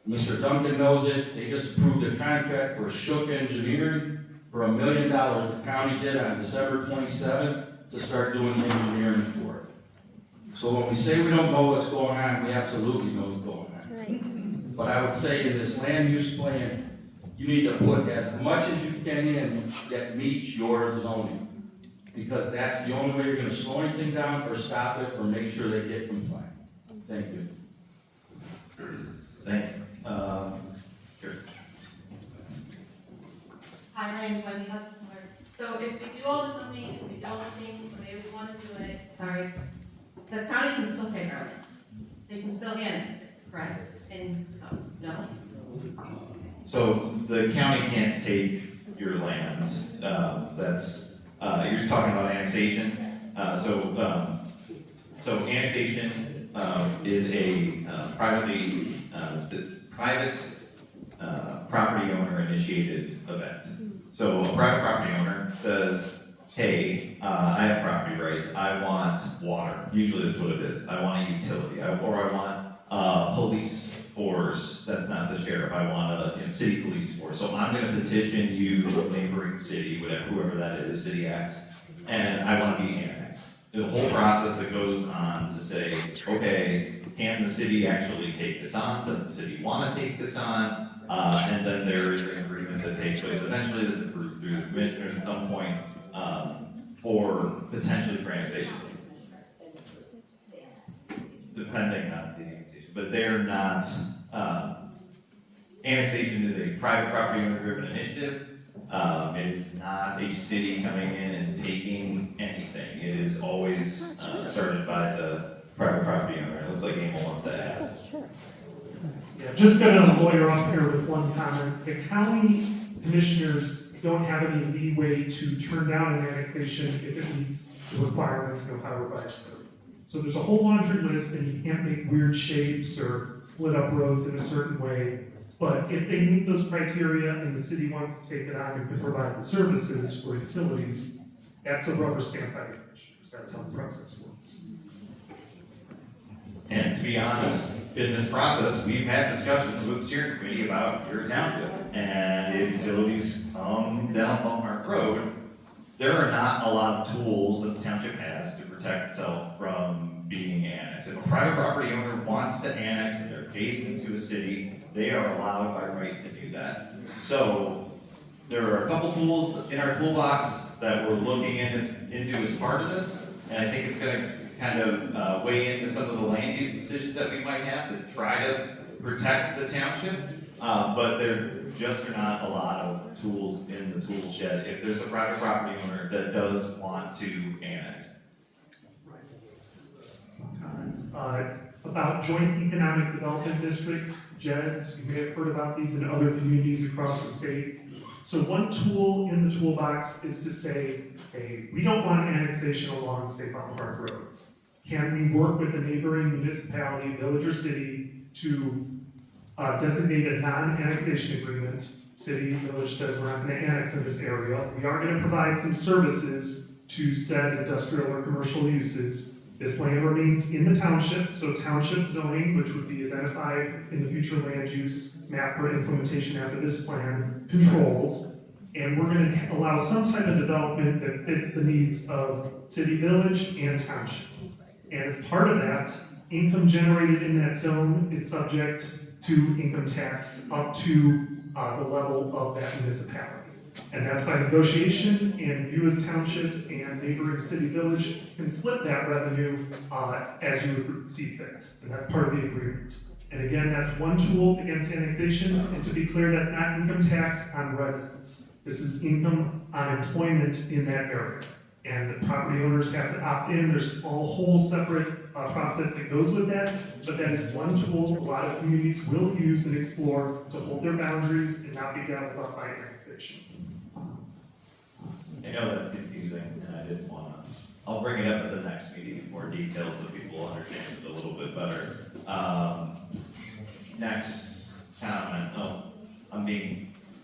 Speaker 10: Mr. Duncan knows it. They just approved a contract for Shook Engineering for $1 million the county did on December 27th to start doing the engineering for it. So when we say we don't know what's going on, we absolutely know what's going on.
Speaker 5: Right.
Speaker 10: But I would say in this land use plan, you need to put as much as you can in that meets your zoning. Because that's the only way you're gonna slow anything down or stop it or make sure they get compliant. Thank you.
Speaker 1: Thank you. Sure.
Speaker 8: Hi, my name's Wendy Hudson. So if we do all the zoning, if we do all the things, the way we want to do it, sorry, the county can still take our land. They can still annex it, correct? And, no?
Speaker 1: So the county can't take your land, you're talking about annexation. So annexation, is a, private property owner initiated event. So a private property owner says, hey, I have property rights, I want water, usually that's what it is, I want a utility, or I want police force, that's not the sheriff, I want a city police force. So I'm gonna petition you, neighboring city, whoever that is, city X, and I wanna be annexed. There's a whole process that goes on to say, okay, can the city actually take this on? Does the city wanna take this on? And then there is an agreement that takes place eventually that's approved through the commissioners at some point, potentially for annexation. Depending on the annexation, but they're not, annexation is a private property owner driven initiative. It is not a city coming in and taking anything. It is always started by the private property owner. It looks like Emil wants to add.
Speaker 11: Yeah, just gonna lawyer up here with one comment. The county commissioners don't have any leeway to turn down an annexation if it meets the requirements of Ohio Revised Code. So there's a whole laundry list, and you can't make weird shapes or split up roads in a certain way. But if they meet those criteria and the city wants to take it on and can provide the services for utilities, that's a rubber stamp by the commissioners. That's how the process works.
Speaker 1: And to be honest, in this process, we've had discussions with the steering committee about your township. And if utilities come down Palmhart Road, there are not a lot of tools that the township has to protect itself from being annexed. If a private property owner wants to annex and they're adjacent to a city, they are allowed by right to do that. So there are a couple tools in our toolbox that we're looking into as part of this. And I think it's gonna kind of weigh into some of the land use decisions that we might have to try to protect the township. But there just are not a lot of tools in the tool shed if there's a private property owner that does want to annex.
Speaker 11: About joint economic development districts, JEDs, you may have heard about these in other communities across the state. So one tool in the toolbox is to say, hey, we don't want annexation along, say, Palmhart Road. Can we work with a neighboring municipality, village or city to designate a non-annexation agreement? City, village says we're not gonna annex in this area. We are gonna provide some services to said industrial or commercial uses. This land remains in the township, so township zoning, which would be identified in the future land use map for implementation after this plan, controls. And we're gonna allow some type of development that fits the needs of city, village, and township. And as part of that, income generated in that zone is subject to income tax up to the level of that municipality. And that's by negotiation, and you as township and neighboring city, village can split that revenue as you would see fit. And that's part of the agreement. And again, that's one tool against annexation, and to be clear, that's not income tax on residents. This is income on employment in that area. And the property owners have to opt in. There's a whole separate process that goes with that, but that is one tool a lot of communities will use and explore to hold their boundaries and not be gobbled up by annexation.
Speaker 1: I know that's confusing, and I didn't wanna, I'll bring it up at the next meeting in more detail so people understand it a little bit better. Next comment,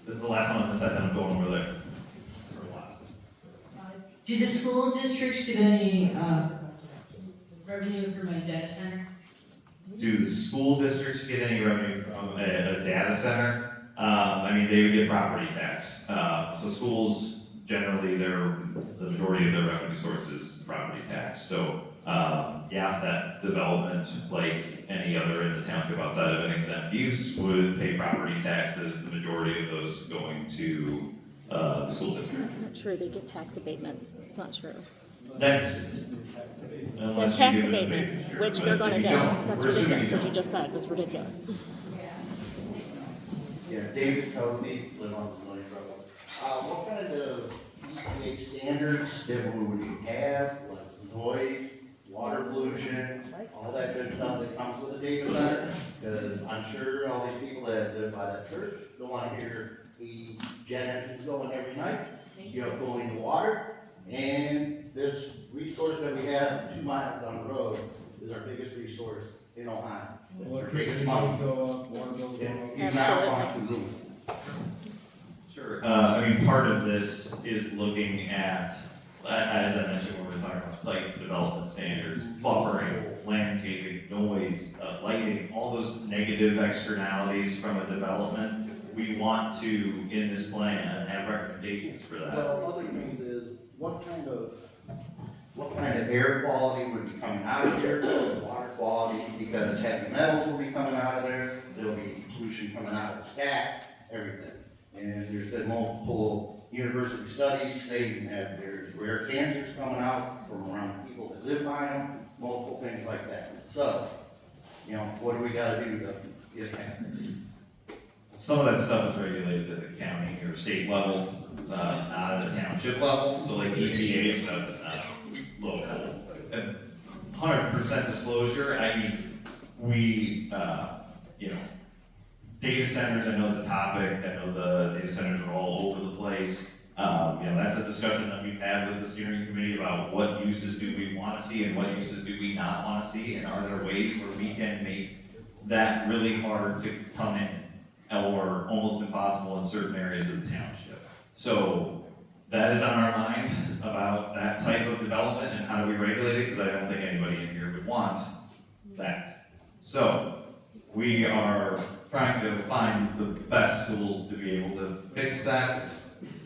Speaker 1: this is the last one on this side, then I'm going over there. For a while.
Speaker 12: Do the school districts get any revenue from a data center?
Speaker 1: Do the school districts get any revenue from a data center? I mean, they would get property tax. So schools, generally, the majority of their revenue source is property tax. So, yeah, that development, like any other in the township outside of an exempt use, would pay property taxes, the majority of those going to the school district.
Speaker 13: That's not true, they get tax abatements, it's not true.
Speaker 1: That's,
Speaker 13: They're tax abatement, which they're gonna get, that's ridiculous, what you just said was ridiculous.
Speaker 14: Yeah, David Cody, live on the Million Road. What kind of EPA standards that we would have, like noise, water pollution, all that good stuff that comes with a data center? Because I'm sure all these people that live by that church don't want to hear the jet engines going every night. You have cooling water, and this resource that we have 2 miles down the road is our biggest resource in Ohio. It's our biggest money. You've not gone through the roof.
Speaker 1: Sure. I mean, part of this is looking at, as I mentioned when we were talking about site development standards, buffering, landscaping, noise, lighting, all those negative externalities from a development. We want to, in this plan, have recommendations for that.
Speaker 14: Well, other things is, what kind of air quality would be coming out of there, water quality, because heavy metals will be coming out of there, there'll be pollution coming out of the stacks, everything. And there's been multiple university studies stating that there's rare cancers coming out from around people that live by them, multiple things like that. So, what do we gotta do to get past this?
Speaker 1: Some of that stuff is regulated at the county or state level, not at the township level, so like EPA stuff is not local. And 100% disclosure, I mean, we, you know, data centers, I know it's a topic, I know the data centers are all over the place. You know, that's a discussion that we've had with the steering committee about what uses do we want to see and what uses do we not want to see, and are there ways where we can make that really hard to come in, or almost impossible in certain areas of the township. So that is on our mind about that type of development and how do we regulate it, because I don't think anybody in here would want that. So we are trying to find the best tools to be able to fix that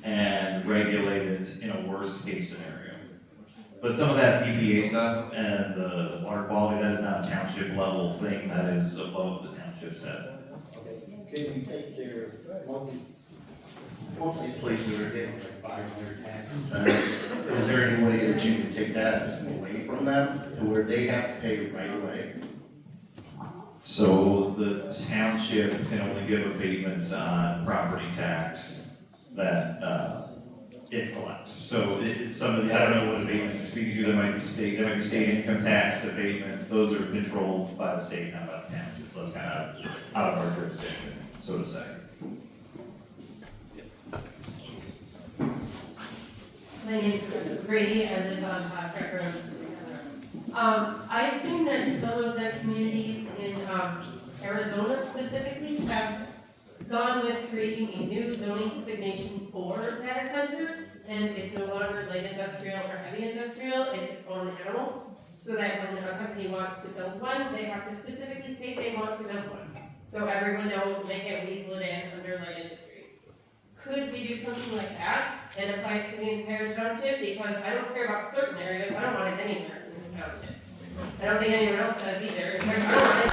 Speaker 1: and regulate it in a worst case scenario. But some of that EPA stuff and the water quality, that is not a township level thing, that is above the township's head.
Speaker 14: Can you take care of most of these places are getting like 500 tax incentives? Is there any way that you can take that away from them to where they have to pay it right away?
Speaker 1: So the township can only give abatements on property tax that it collects. So some of the, I don't know what abatements you're speaking to, there might be state income tax abatements, those are controlled by the state, not by the township. So that's kind of out of our jurisdiction, so to say.
Speaker 15: My name is Brady, I live on Crack Road. I've seen that some of the communities in Arizona specifically have gone with creating a new zoning designation for data centers, and it's no longer light industrial or heavy industrial, it's its own animal, so that when a company wants to build one, they have to specifically say they want to build one. So everyone knows they can't weasel it in under light industry. Could we do something like that and apply it to the entire township? Because I don't care about certain areas, I don't want it anywhere in the township. I don't think anyone else does either. In fact, I don't want it.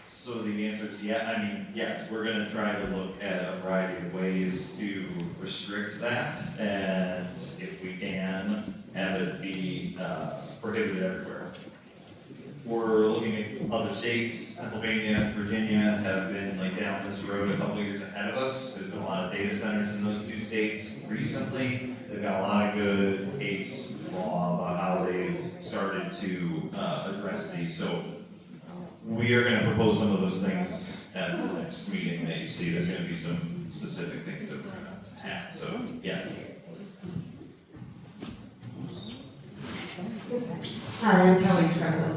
Speaker 1: So the answer is yeah, I mean, yes, we're gonna try to look at a variety of ways to restrict that, and if we can, have it be prohibited everywhere. We're looking at other states, Pennsylvania, Virginia have been like down this road a couple years ahead of us. There's been a lot of data centers in those two states recently. They've got a lot of good case law about how they started to address these. So we are going to propose some of those things at the next meeting that you see. There's going to be some specific things that we're going to have. So yeah.
Speaker 16: Hi, I'm Kelly Trevor.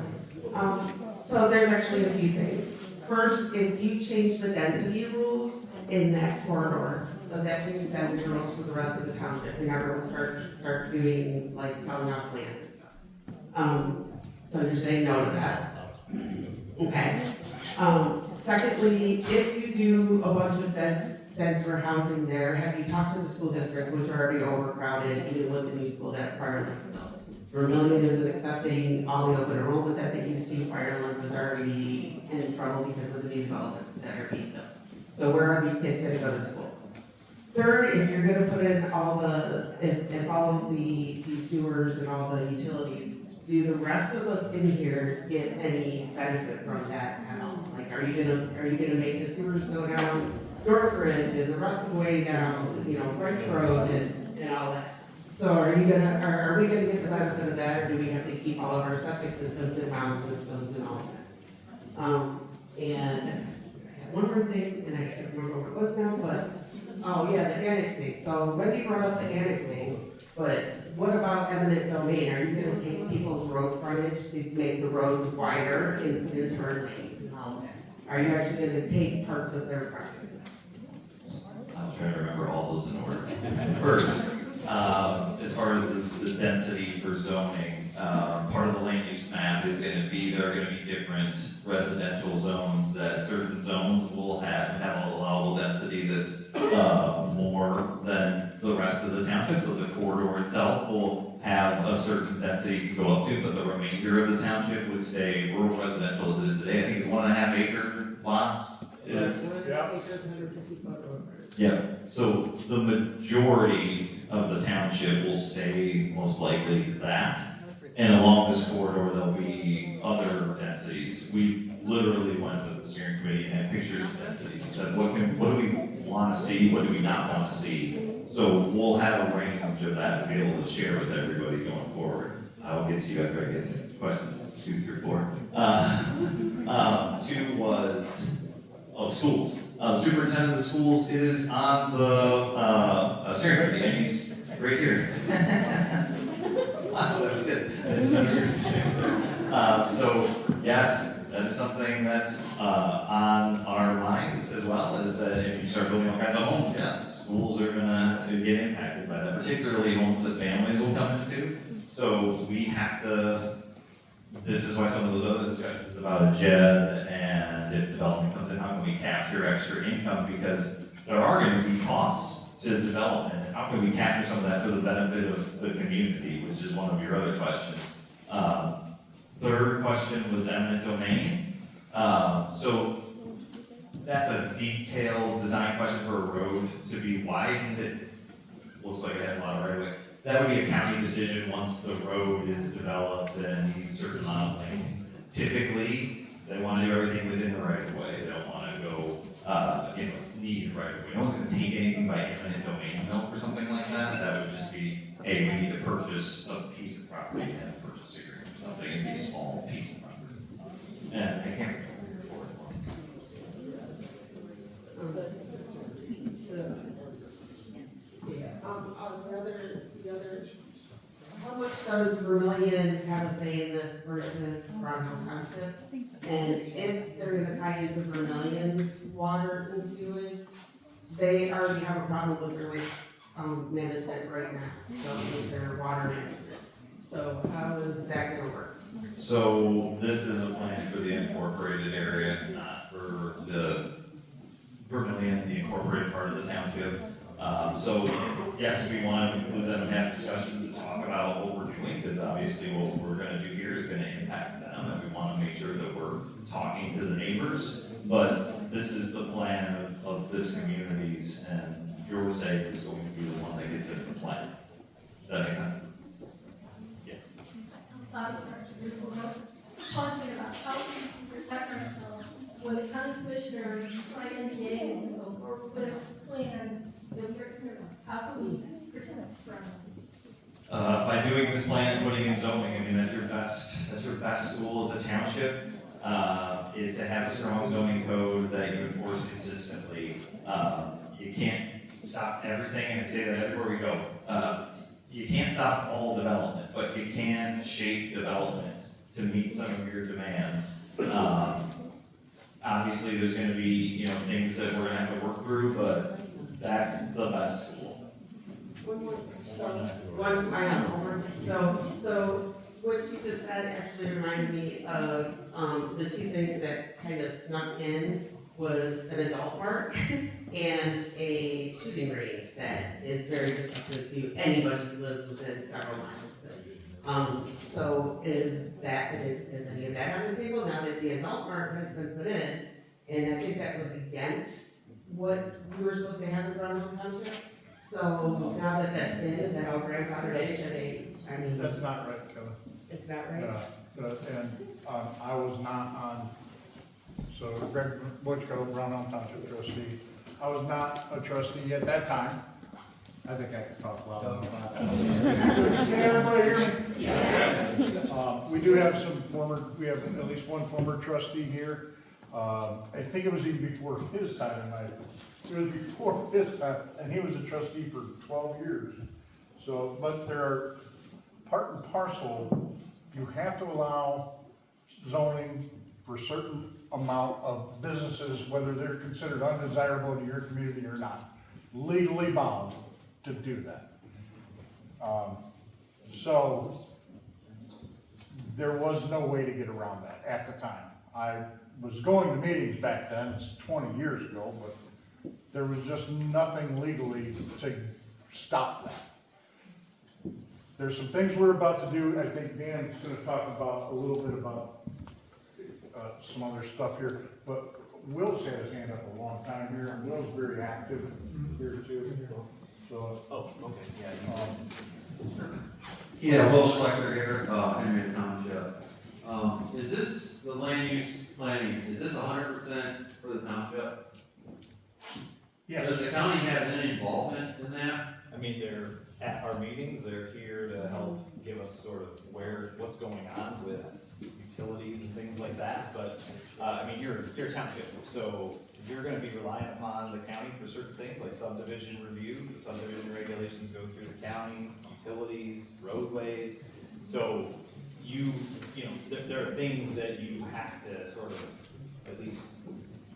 Speaker 16: So there's actually a few things. First, if you change the density rules in that corridor, does that change the density rules for the rest of the township? We never will start doing like selling off land and stuff. So you're saying no to that? Okay. Secondly, if you do a bunch of denser housing there, have you talked to the school districts, which are already overcrowded, even with the new school that Firelands built? Vermillion isn't accepting all the open enrollment that they used to. Firelands is already in trouble because of the new developments that are being built. So where are these kids gonna go to school? Third, if you're gonna put in all the, if all of the sewers and all the utilities, do the rest of us in here get any benefit from that at all? Like, are you gonna make the sewers go down Northridge and the rest of the way down, you know, Bryce Road and all that? So are we gonna get the benefit of that, or do we have to keep all of our septic systems and mound systems and all that? And I had one more thing, and I can't remember what it was now, but, oh yeah, the annexing. So Wendy brought up the annexing, but what about eminent domain? Are you gonna take people's road frontage to make the roads wider and put in turn lanes and all of that? Are you actually gonna take parts of their frontage?
Speaker 1: I'll try to remember all those in order. First, as far as the density for zoning, part of the land use map is going to be, there are going to be different residential zones, that certain zones will have an allowable density that's more than the rest of the township. So the corridor itself will have a certain density you can go up to, but the remainder of the township would stay rural residential as it is today. I think it's 1.5 acre lots. Yeah, so the majority of the township will stay most likely that. And along this corridor, there'll be other densities. We literally went with the steering committee and had pictures of densities and said, what do we want to see, what do we not want to see? So we'll have a range of that to be able to share with everybody going forward. I'll get to you after I get to questions 2 through 4. 2 was, schools. The superintendent of the schools is on the steering committee, and he's right here. Wow, that was good. That's good. So, yes, that's something that's on our minds as well, is that if you start building all kinds of homes, yes, schools are gonna get impacted by that, particularly homes that families will come into. So we have to, this is why some of those other discussions about a JED and if development comes in, how can we capture extra income? Because there are gonna be costs to development. How can we capture some of that for the benefit of the community, which is one of your other questions. Third question was eminent domain. So that's a detailed design question for a road to be widened. It looks like it has a lot of right of way. That would be a county decision once the road is developed and needs a certain amount of lanes. Typically, they want to do everything within the right of way. They don't want to go, need right of way. No one's going to take anything by eminent domain for something like that. That would just be, hey, we need to purchase a piece of property and a purchase agreement or something. It'd be a small piece of property. And I can't remember your fourth one.
Speaker 16: The other, how much does Vermillion have a say in this versus Brownhelm Township? And if they're gonna tie into Vermillion's water and sewage, they already have a problem with their management right now, so with their water management. So how is that gonna work?
Speaker 1: So this is a plan for the incorporated area, not for the Vermillion, the incorporated part of the township. So yes, we want to include them and have discussions to talk about what we're doing, because obviously what we're going to do here is going to impact them, and we want to make sure that we're talking to the neighbors. But this is the plan of this community's, and yours is going to be the one that gets in the plan. Does that make sense? Yeah.
Speaker 17: Question about how we protect ourselves when the county commissioners sign NDAs and so forth with plans that we're, how can we protect from?
Speaker 1: By doing this plan and putting in zoning, I mean, that's your best tool as a township, is to have a strong zoning code that you enforce consistently. You can't stop everything and say that everywhere we go. You can't stop all development, but you can shape development to meet some of your demands. Obviously, there's gonna be, things that we're gonna have to work through, but that's the best tool.
Speaker 16: So what you just said actually reminded me of, the two things that kind of snuck in was an adult park and a shooting range that is very difficult to anybody who lives within several miles. So is any of that on the table now that the adult park has been put in? And I think that was against what we were supposed to have in Brownhelm Township. So now that that's in, is that all grandfathered in?
Speaker 3: That's not right, Kevin.
Speaker 16: It's not right?
Speaker 3: And I was not on, so Greg Butchko, Brownhelm Township trustee, I was not a trustee at that time. I think I can talk loud enough. Can everybody hear me? Yeah. We do have we have at least one former trustee here. I think it was even before his time in my, it was before his time, and he was a trustee for 12 years. So, but there are part and parcel, you have to allow zoning for a certain amount of businesses, whether they're considered undesirable to your community or not. Legally bound to do that. So there was no way to get around that at the time. I was going to meetings back then, it's 20 years ago, but there was just nothing legally to stop that. There's some things we're about to do. I think Dan's going to talk about a little bit about some other stuff here, but Will's had his hand up a long time here, and Will's very active here too. So,
Speaker 6: okay, yeah.
Speaker 10: Yeah, Will Schlechter here, Henry Township. Is this, the land use planning, is this 100% for the township?
Speaker 7: Yes.
Speaker 10: Does the county have any involvement in that?
Speaker 6: I mean, they're at our meetings, they're here to help give us sort of what's going on with utilities and things like that, but, I mean, you're a township, so you're gonna be relying upon the county for certain things, like subdivision review, the subdivision regulations go through the county, utilities, roadways, so you know, there are things that you have to sort of, at least,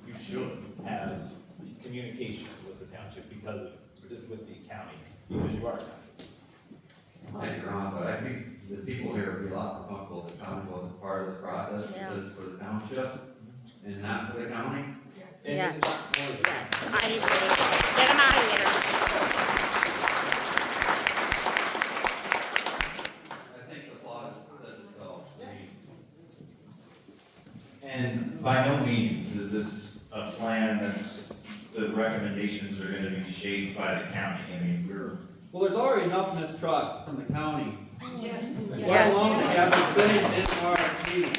Speaker 6: you should have communications with the township because of, with the county, because you are a township.
Speaker 10: I think you're wrong, but I think the people here would be a lot more comfortable if the county wasn't part of this process, because it's for the township and not for the county.
Speaker 13: Yes, yes, I agree. Get them out of here.
Speaker 10: I think the clause says itself.
Speaker 1: And by no means is this a plan that's, the recommendations are gonna be shaped by the county. I mean,
Speaker 6: Well, there's already enough mistrust from the county.
Speaker 15: Yes.
Speaker 6: Let alone to have it sitting in our meeting.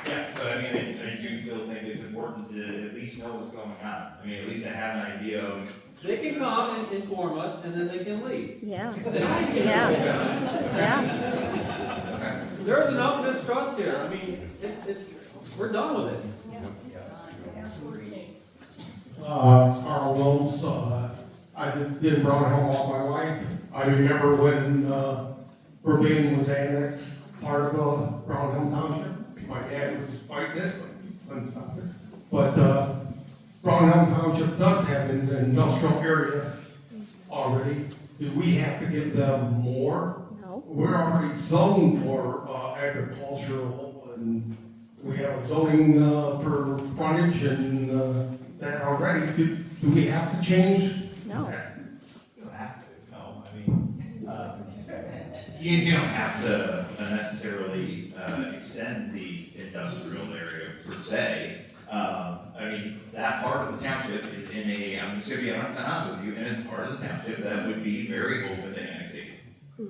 Speaker 1: yeah, but I mean, I do still think it's important to at least know what's going on. I mean, at least to have an idea of.
Speaker 6: They can come and inform us, and then they can leave.
Speaker 13: Yeah.
Speaker 6: Yeah.
Speaker 13: Yeah.
Speaker 6: There's enough mistrust here, I mean, we're done with it.
Speaker 9: Carl Wilms, I did Brownhelm all my life. I remember when, Vermillion was annexed, part of, Brownhelm Township. My dad was fighting it, but couldn't stop it. But, Brownhelm Township does have an industrial area already. Do we have to give them more?
Speaker 13: No.
Speaker 9: We're already zoned for, agricultural, and we have a zoning, per frontage and, that already. Do we have to change?
Speaker 13: No.
Speaker 1: You don't have to, no, I mean, you don't have to necessarily, extend the industrial area per se. I mean, that part of the township is in a, I'm just gonna be 100% honest with you, in a part of the township that would be very open to annexation.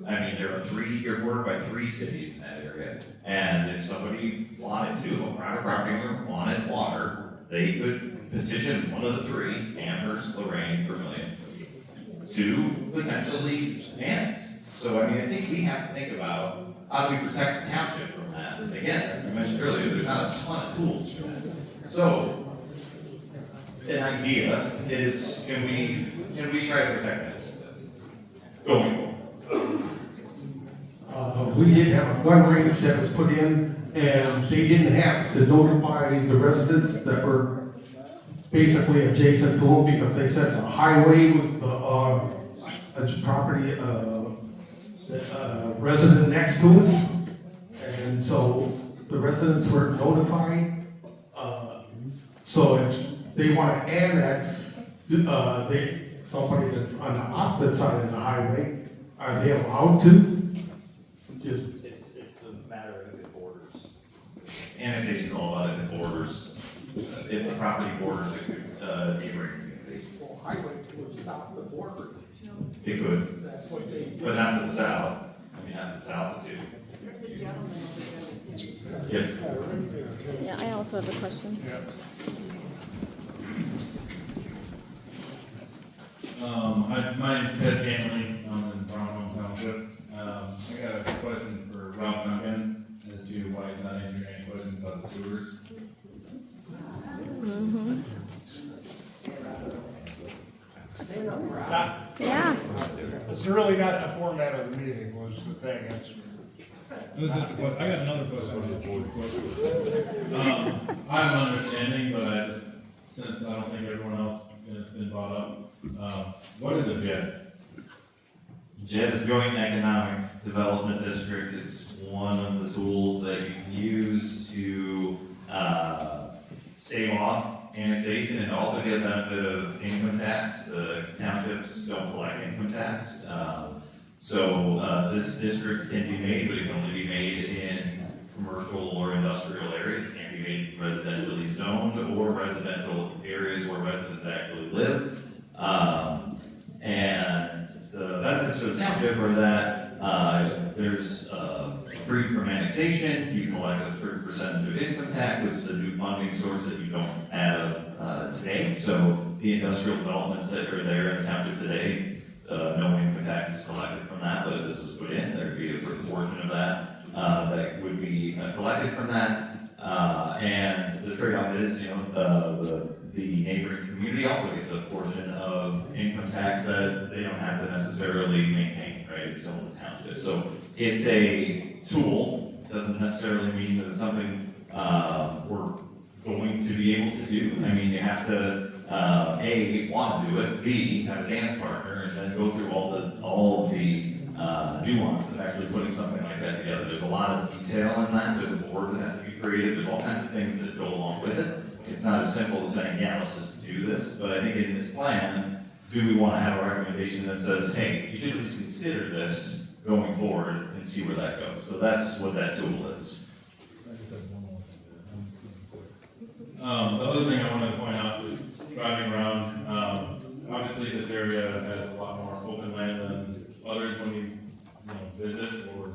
Speaker 1: I mean, you're bordered by 3 cities in that area, and if somebody wanted to, a private property owner wanted water, they could petition one of the 3, Amherst, Lorraine, Vermillion, to potentially annex. So, I mean, I think we have to think about how do we protect the township from that. And again, as I mentioned earlier, there's not a ton of tools for that. So, an idea is, can we try to protect that going forward?
Speaker 9: We did have a gun range that was put in, and they didn't have to notify the residents that were basically adjacent to them, because they said the highway with the property, resident next to us. And so the residents were notified. So if they want to annex, somebody that's on the opposite side of the highway, are they allowed to?
Speaker 6: It's a matter of if it borders.
Speaker 1: Annexation is all about if it borders, if the property borders a neighboring community.
Speaker 9: Well, highways would stop the border.
Speaker 1: It could,
Speaker 9: That's what they do.
Speaker 1: but not to the south. I mean, not to the south too. Yes.
Speaker 13: Yeah, I also have a question.
Speaker 18: My name's Ted Canley, I'm in Brownhelm Township. I got a question for Rob Duncan as to why he's not answering any questions about the sewers.
Speaker 13: Mm-hmm.
Speaker 3: Yeah. It's really not the format of the meeting was the thing, it's.
Speaker 18: It was just a question. I got another question on the board. I have an understanding, but I just, since I don't think everyone else has been brought up, what is a JED?
Speaker 1: JED is Joint Economic Development District. It's one of the tools that you can use to stave off annexation and also get a benefit of income tax. The townships don't collect income tax. This district can be made, but it can only be made in commercial or industrial areas. It can't be made residentially zoned or residential areas where residents actually live. And the the benefits to the township are that, there's, free from annexation, you collect a certain percentage of income tax, which is a new funding source that you don't have, today. So the industrial developments that are there in the township today, no income tax is collected from that, but if this was put in, there'd be a proportion of that, that would be collected from that. And the trade-off is, the neighboring community also gets a portion of income tax that they don't have to necessarily maintain, right? It's still in the township. So it's a tool, doesn't necessarily mean that it's something, we're going to be able to do. I mean, you have to, A, want to do it, B, have a dance partner, and then go through all of the nuance of actually putting something like that together. There's a lot of detail in that, there's a board that has to be created, there's all kinds of things that go along with it. It's not as simple as saying, yeah, let's just do this, but I think in this plan, do we want to have a recommendation that says, hey, you should at least consider this going forward and see where that goes. So that's what that tool is.
Speaker 18: The other thing I wanted to point out was driving around, obviously this area has a lot more open land than others when you visit or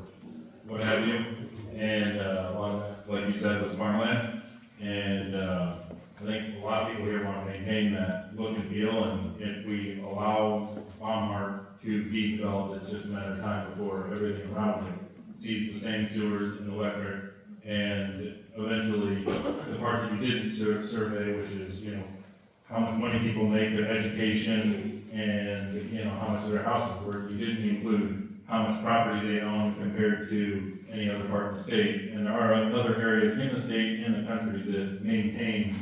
Speaker 18: what have you. And a lot of that, like you said, was farmland. And I think a lot of people here want to maintain that look and feel, and if we allow Walmart to be developed, it's just a matter of time before everything around it sees the same sewers and electric, and eventually the part that you didn't survey, which is, how much money people make, their education, and, how much their house is worth, you didn't include how much property they own compared to any other part of the state. And there are other areas in the state and the country that maintain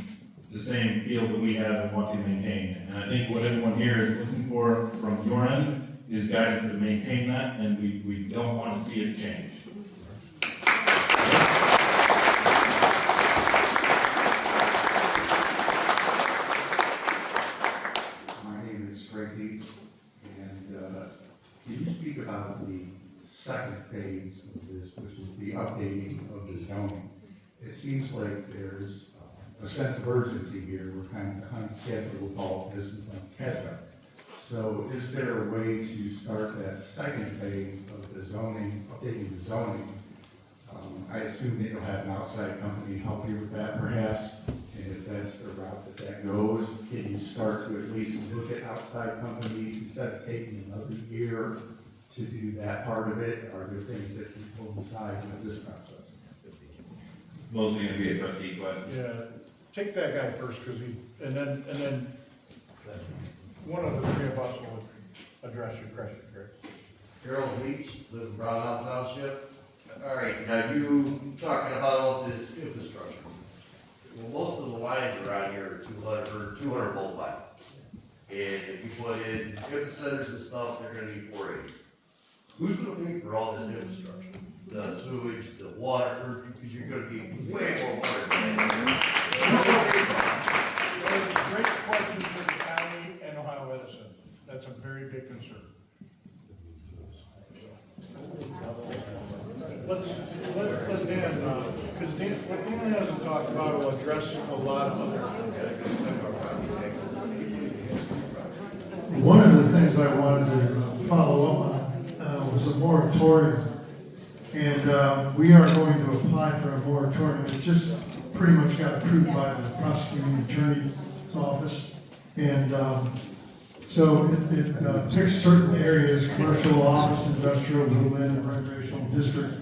Speaker 18: the same field that we have and want to maintain. And I think what everyone here is looking for from your end is guidance to maintain that, and we don't want to see it change.
Speaker 19: My name is Greg Dees, and can you speak about the second phase of this, which is the updating of the zoning? It seems like there's a sense of urgency here. We're kind of behind schedule with all this and playing catch up. So is there a way to start that second phase of the zoning, updating the zoning? I assume that you'll have an outside company help you with that perhaps, and if that's the route that goes, can you start to at least look at outside companies instead of taking another year to do that part of it? Are there things that you pull aside with this process?
Speaker 1: It's mostly going to be a trustee question.
Speaker 3: Yeah, take that guy first, because and then one of the three of us will address your question, Greg.
Speaker 14: Harold Leach, live in Brownhelm Township. All right, now you talking about all this infrastructure. Well, most of the lines around here are 200 volt lines. And if you put in epicenters and stuff, they're gonna need 480. Who's gonna pay for all this infrastructure? The sewage, the water, because you're gonna need way more water than that.
Speaker 3: Great question for the county and Ohio Edison. That's a very big concern. Let's Dan, because what Dan hasn't talked about will address a lot of other.
Speaker 4: One of the things I wanted to follow up on was a moratorium. And we are going to apply for a moratorium. It just pretty much got approved by the prosecuting attorney's office. And so it picks certain areas, commercial, office, industrial, woodland, and recreational district.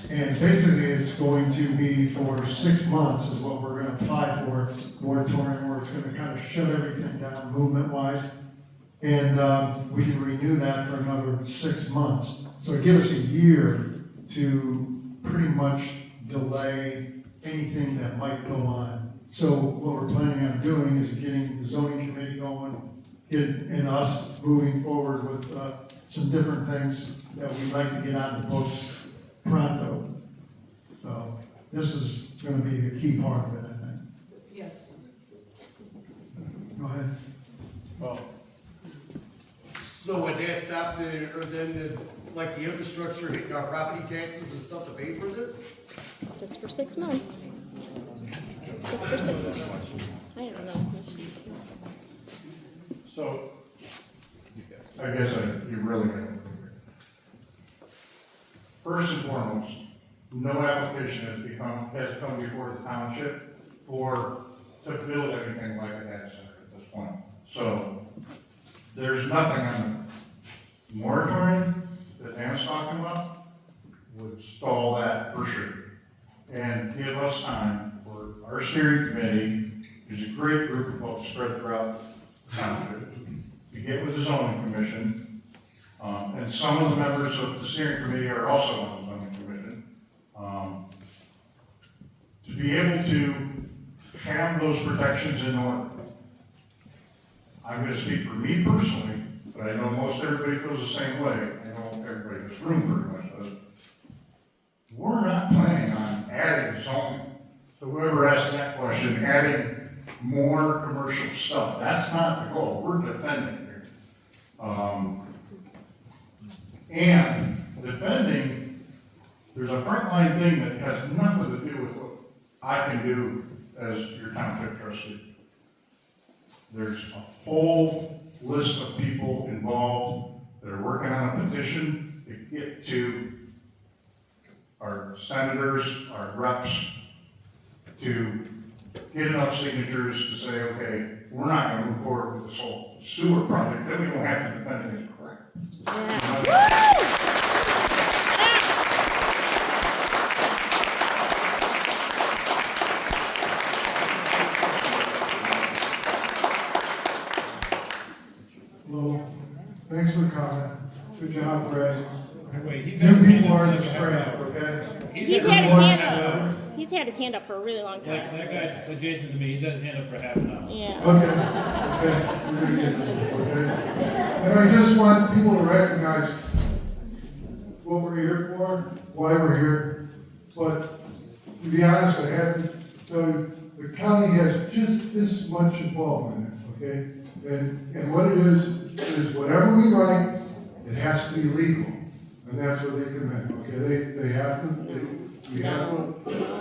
Speaker 4: And basically it's going to be for 6 months is what we're going to apply for, moratorium, where it's going to kind of shut everything down movement-wise. And we can renew that for another 6 months. So it gives us a year to pretty much delay anything that might go on. So what we're planning on doing is getting the zoning committee going, and us moving forward with some different things that we'd like to get on the books pronto. So this is going to be the key part of it, I think.
Speaker 16: Yes.
Speaker 4: Go ahead.
Speaker 14: Well, so would that stop like the infrastructure hitting our property taxes and stuff to pay for this?
Speaker 13: Just for 6 months. Just for 6 months. I don't know.
Speaker 3: So, I guess you're really gotta look at it. First and foremost, no application has come before the township to build anything like a data center at this point. So, there's nothing on the moratorium that Dan's talking about would stall that for sure. And give us time for our steering committee, there's a great group of folks spread throughout the township, to get with the zoning commission, and some of the members of the steering committee are also on the zoning commission, to be able to have those protections in order. I'm gonna speak for me personally, but I know most everybody feels the same way. I know everybody in this room pretty much does. We're not planning on adding zoning. So whoever asked that question, adding more commercial stuff, that's not the goal. We're defending here. And defending, there's a frontline thing that has nothing to do with what I can do as your township trustee. There's a whole list of people involved that are working on a petition to get to our senators, our reps, to get enough signatures to say, okay, we're not gonna move forward with this whole sewer project, then we don't have to defend it as correct.
Speaker 4: Hello, thanks for the comment. Good job, Brad.
Speaker 2: Wait, he's
Speaker 4: New
Speaker 2: got his hand
Speaker 4: people
Speaker 2: up.
Speaker 4: are the strength, okay?
Speaker 13: He's had his hand up. He's had his hand up for a really long
Speaker 2: That
Speaker 13: time.
Speaker 2: guy, so Jason to me, he's had his hand up for half an hour.
Speaker 13: Yeah.
Speaker 4: Okay, we're gonna get this, okay? And I just want people to recognize what we're here for, why we're here. But to be honest, I have to tell you, the county has just this much involvement in it, okay? And what it is whatever we write, it has to be legal. And that's what they commit, okay? We have to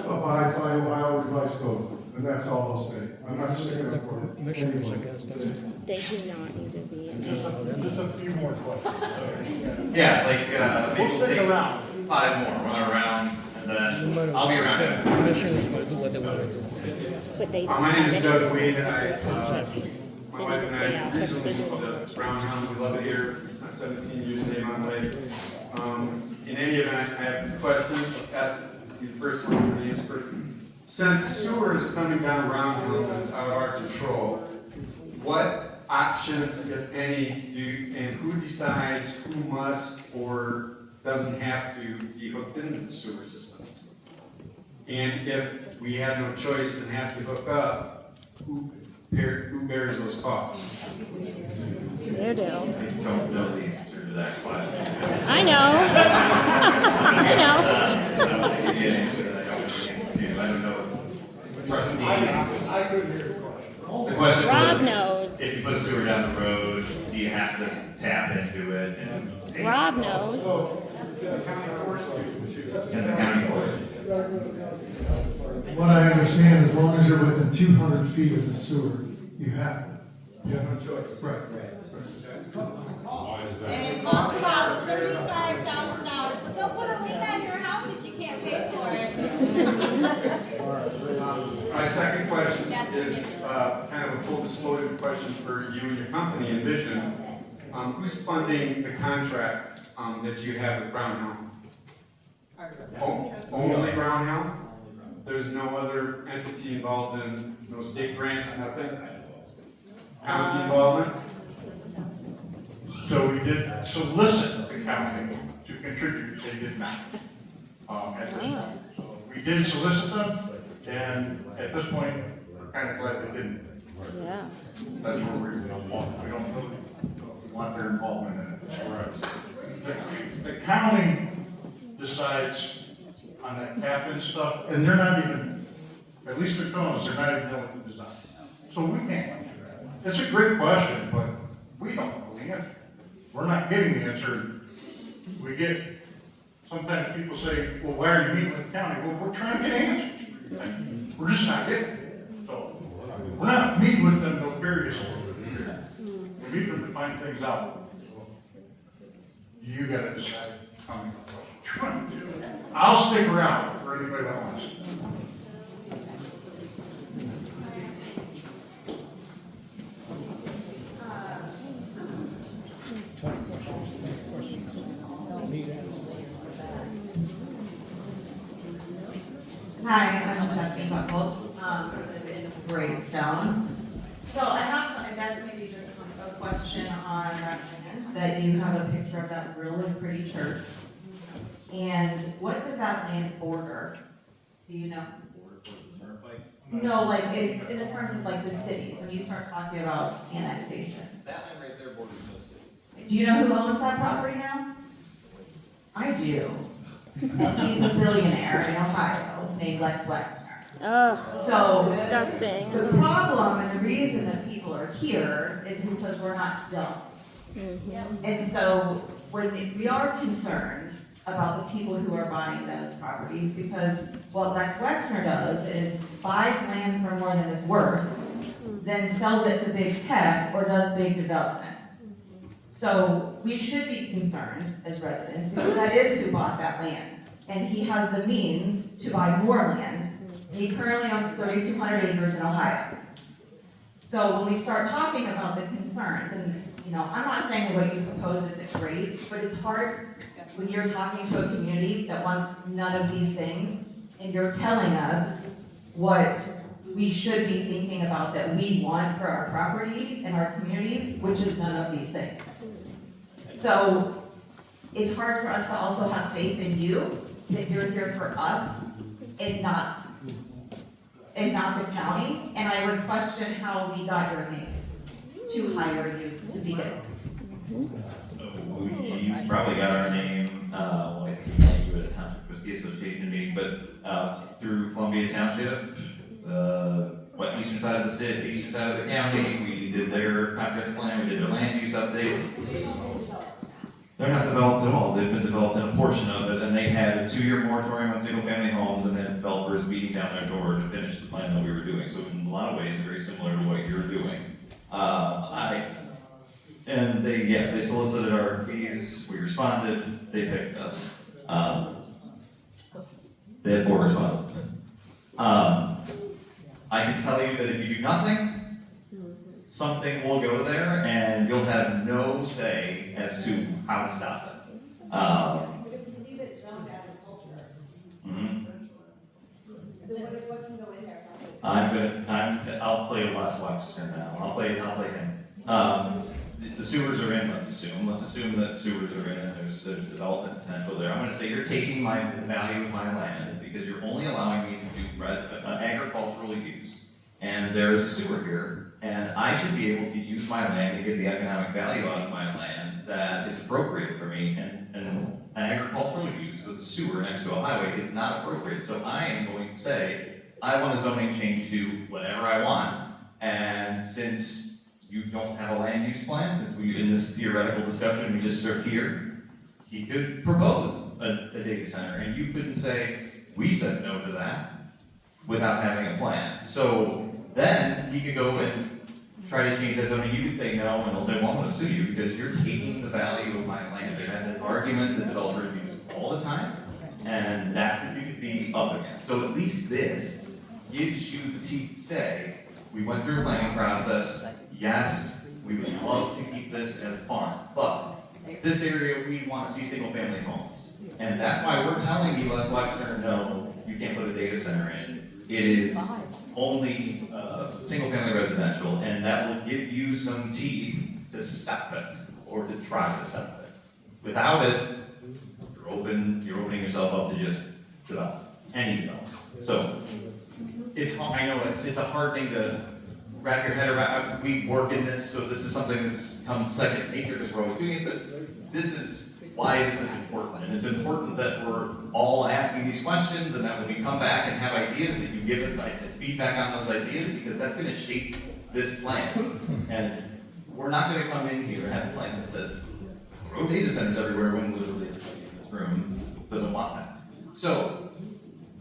Speaker 4: abide by Ohio revised code, and that's all I'll say. I'm not sticking up for it.
Speaker 2: Commissioners against us.
Speaker 13: They do not need to be.
Speaker 3: Just a few more questions.
Speaker 1: Yeah, like, maybe
Speaker 3: We'll
Speaker 1: we'll
Speaker 3: stick
Speaker 1: take
Speaker 3: around.
Speaker 1: 5 more, run around, and then I'll be around.
Speaker 2: Commissioners will do what they want to do.
Speaker 13: But they.
Speaker 9: My name is Doug Weed, and my
Speaker 13: They
Speaker 9: wife
Speaker 13: need to
Speaker 9: and
Speaker 13: stay
Speaker 9: I
Speaker 13: out,
Speaker 9: recently
Speaker 13: but they
Speaker 9: moved to Brownhelm. We love it here. Spent 17 years in Avon Lake. In any event, I have 2 questions. I'll ask you the first one, I'm going to use first. Since sewer is coming down Brownhelm and it's out of our control, what options, if any, and who decides who must or doesn't have to be hooked into the sewer system? And if we have no choice and have to hook up, who bears those costs?
Speaker 13: They do.
Speaker 1: I don't know the answer to that question.
Speaker 13: I know. I know.
Speaker 1: I don't think you answer that. I don't know the answer to. I don't know what trustees.
Speaker 3: I couldn't hear the question.
Speaker 1: The question
Speaker 13: Rob
Speaker 1: was,
Speaker 13: knows.
Speaker 1: if you put sewer down the road, do you have to tap into it and pay?
Speaker 13: Rob knows.
Speaker 1: And the county board.
Speaker 4: What I understand, as long as you're within 200 feet of the sewer, you have to.
Speaker 9: You have no choice.
Speaker 4: Right.
Speaker 17: And it costs about $35,000, but they'll put a lien on your house if you can't pay for it.
Speaker 9: My second question is kind of a full disclosure question for you and your company, Envision. Who's funding the contract that you have with Brownhelm? Only Brownhelm? There's no other entity involved in, no state grants, nothing? County involvement?
Speaker 3: So we did solicit the county to contribute, they did not, at this point. So we did solicit them, and at this point, we're kind of glad they didn't.
Speaker 13: Yeah.
Speaker 3: That's where we don't want, we don't really, we want their involvement in it. The county decides on that captain stuff, and they're not even, at least they're telling us, they're not even doing the design. So we can't. It's a great question, but we don't know the answer. We're not getting the answer. We get, sometimes people say, well, why are you meeting with the county? Well, we're trying to get answers. We're just not getting it. So, we're not meeting with them, no, seriously. We meet them to find things out. You gotta decide how many you want to do. I'll stick around for anybody that wants.
Speaker 20: Hi, I'm Stephanie Buckle, live in Greystone. So I have, I guess maybe just a question on that land, that you have a picture of that really pretty church. And what does that land border? Do you know? No, like in the terms of like the cities, when you start talking about annexation.
Speaker 6: That land right there borders those cities.
Speaker 20: Do you know who owns that property now? I do. And he's a billionaire in Ohio named Lex Wexner.
Speaker 13: Oh,
Speaker 20: So
Speaker 13: disgusting.
Speaker 20: the problem and the reason that people are here is because we're not dumb. And so when we are concerned about the people who are buying those properties, because what Lex Wexner does is buys land for more than it's worth, then sells it to big tech or does big developments. So we should be concerned as residents because that is who bought that land. And he has the means to buy more land. He currently owns 3,200 acres in Ohio. So when we start talking about the concerns, and you know, I'm not saying what you propose isn't great, but it's hard when you're talking to a community that wants none of these things, and you're telling us what we should be thinking about that we want for our property and our community, which is none of these things. So it's hard for us to also have faith in you, that you're here for us and not the county. And I would question how we got your name to hire you to begin.
Speaker 1: So we probably got our name, well, I think we met you at a Township Whiskey Association meeting, but through Columbia Township, eastern side of the city, eastern side of the county, we did their comprehensive plan, we did their land use update. They're not developed at all, they've been developed in a portion of it, and they had a 2-year moratorium on single-family homes, and then developers beating down their door to finish the plan that we were doing. So in a lot of ways, very similar to what you're doing. And they solicited our fees, we responded, they picked us. They had 4 responses. I can tell you that if you do nothing, something will go there and you'll have no say as to how to stop it.
Speaker 5: But if we leave it, it's relevant agriculture.
Speaker 1: Mhm.
Speaker 5: Then what can go in there?
Speaker 1: I'll play Les Wexner now. I'll play him. The sewers are in, let's assume that sewers are in and there's development potential there. I'm gonna say you're taking the value of my land because you're only allowing me to do agricultural use. And there's a sewer here, and I should be able to use my land to get the economic value out of my land that is appropriate for me, and an agricultural use with a sewer next to a highway is not appropriate. So I am going to say, I want a zoning change to whatever I want, and since you don't have a land use plan, since in this theoretical discussion, we just start here, he could propose a data center, and you couldn't say, we said no to that, without having a plan. So then he could go and try to change that zoning. You could say no, and they'll say, well, I'm gonna sue you because you're taking the value of my land. And that's an argument that developers use all the time, and that's what you could be up against. So at least this gives you the teeth to say, we went through a planning process, yes, we would love to keep this as a farm, but this area, we want to see single family homes. And that's why we're telling you, Les Wexner, no, you can't put a data center in. It is only single-family residential, and that will give you some teeth to stop it, or to try to stop it. Without it, you're opening yourself up to just develop, any development. So, I know it's a hard thing to wrap your head around. We work in this, so this is something that's come second nature because we're always doing it, but this is why this is important. And it's important that we're all asking these questions, and that when we come back and have ideas, that you give us feedback on those ideas, because that's going to shape this plan. And we're not going to come in here and have a plan that says, grow data centers everywhere, when literally everybody in this room doesn't want that. So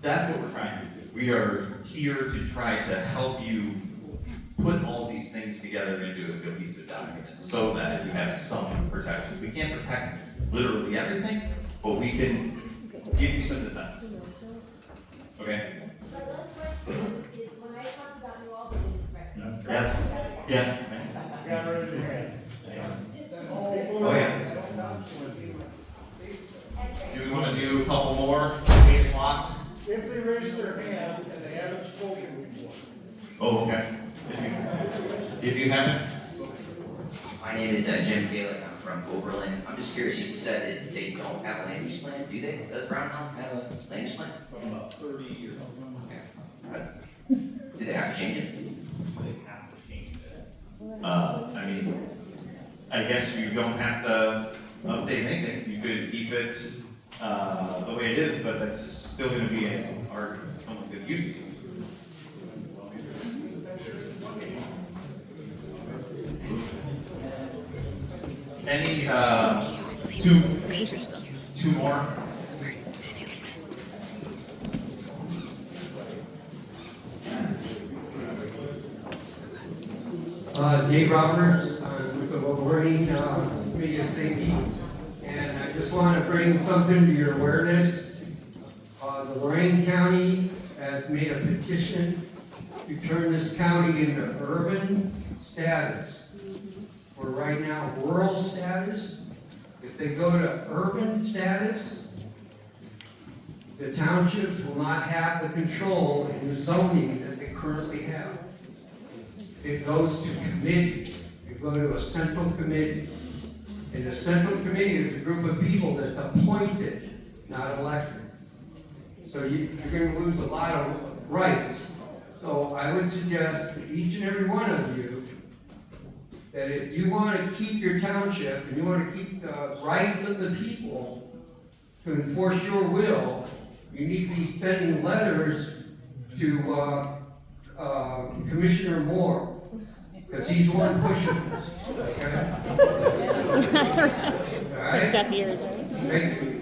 Speaker 1: that's what we're trying to do. We are here to try to help you put all these things together into a cohesive document so that you have some protections. We can't protect literally everything, but we can give you some defense. Okay?
Speaker 17: But let's break is when I talked about New Albany, right?
Speaker 1: That's, yeah.
Speaker 3: Got it in your hand.
Speaker 1: Oh, yeah. Do we want to do a couple more, 8 o'clock?
Speaker 3: If they raise their hand and they haven't spoken before.
Speaker 1: Oh, okay. If you haven't,
Speaker 21: My name is Jim Kalik. I'm from Oberlin. I'm just curious, you said that they don't have a land use plan, do they? Does Brownhelm have a land use plan?
Speaker 6: From about 30 years.
Speaker 21: Okay. Do they have to change it?
Speaker 6: They have to change it.
Speaker 1: I mean, I guess you don't have to update anything. You could keep it the way it is, but that's still going to be an argument. Someone's going to use it. Any two more?
Speaker 22: Dave Roberts, with the Lorraine Media Safety, and I just want to bring something to your awareness. The Lorraine County has made a petition to turn this county into urban status. For right now, rural status. If they go to urban status, the townships will not have the control in the zoning that they currently have. It goes to committee. It goes to a central committee. And the central committee is a group of people that's appointed, not elected. So you're going to lose a lot of rights. So I would suggest to each and every one of you that if you want to keep your township and you want to keep the rights of the people to enforce your will, you need to be sending letters to Commissioner Moore, because he's the one pushing this. Okay? All right?
Speaker 13: Deaf ears, right?
Speaker 22: Thank you.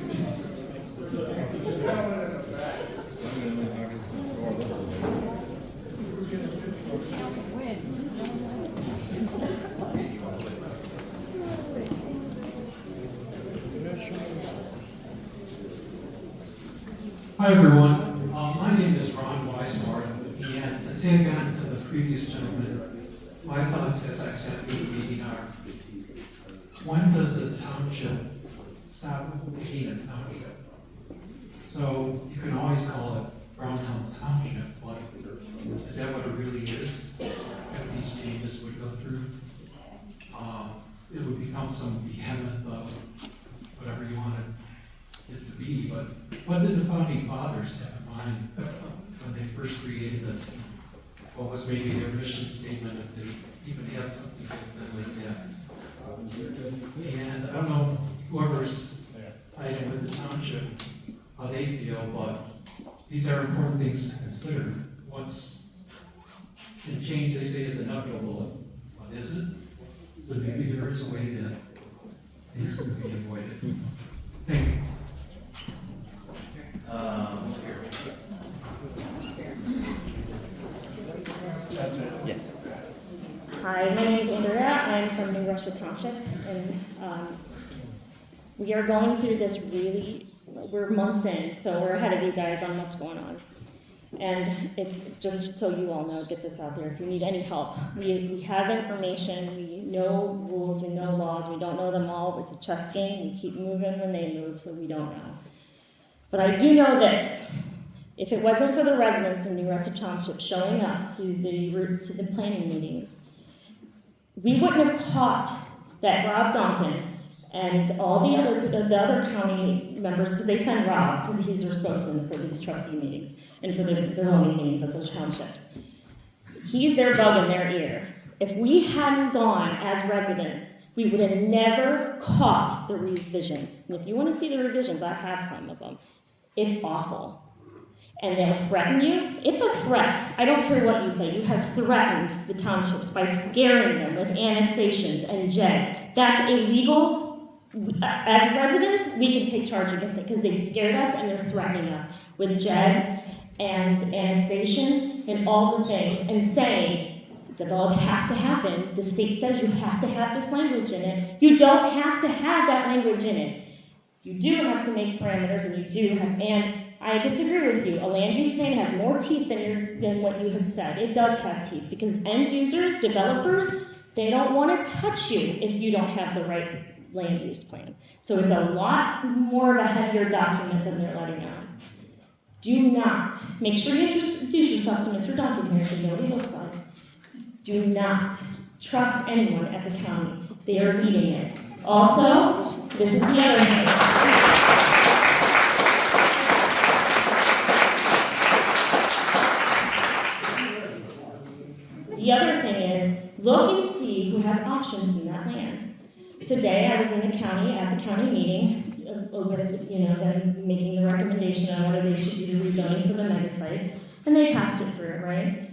Speaker 23: Hi, everyone. My name is Ron Weismart, and to tag on to the previous gentleman, my thoughts as I sat through the meeting are, when does the township stop being a township? So you can always call it Brownhelm Township, but is that what it really is? If these changes would go through, it would become some behemoth of whatever you wanted it to be, but what did the founding fathers have in mind when they first created this? What was maybe their mission statement, if they even had something like that? And I don't know whoever's tied in with the township, how they feel, but these are important things to consider. What's in change, they say, is inevitable. What is it? So maybe there is a way that things can be avoided. Thank you.
Speaker 13: Yeah. Hi, my name is Andrea. I'm from New Russia Township, and we are going through this really, we're months in, so we're ahead of you guys on what's going on. And if, just so you all know, get this out there, if you need any help, we have information, we know rules, we know laws, we don't know them all, it's a chess game, we keep moving when they move, so we don't know. But I do know this, if it wasn't for the residents of New Russia Township showing up to the planning meetings, we wouldn't have caught that Rob Duncan and all the other county members, because they send Rob, because he's their spokesman for these trustee meetings and for their own meetings of those townships. He's their bug in their ear. If we hadn't gone as residents, we would have never caught the revisions. And if you want to see the revisions, I have some of them. It's awful. And they'll threaten you. It's a threat. I don't care what you say. You have threatened the townships by scaring them with annexations and JEDs. That's illegal. As residents, we can take charge against it because they scared us and they're threatening us with JEDs and annexations and all the things and saying, develop has to happen. The state says you have to have this language in it. You don't have to have that language in it. You do have to make parameters, and you do have to, and I disagree with you. A land use plan has more teeth than what you had said. It does have teeth, because end users, developers, they don't want to touch you if you don't have the right land use plan. So it's a lot more of a heavier document than they're letting on. Do not, make sure you introduce yourself to Mr. Duncan here so you know what he looks like. Do not trust anyone at the county. They are reading it. Also, this is the other thing. The other thing is, look and see who has options in that land. Today, I was in the county, at the county meeting, with, them making the recommendation on whether they should do the rezoning for the mega site, and they passed it through, right?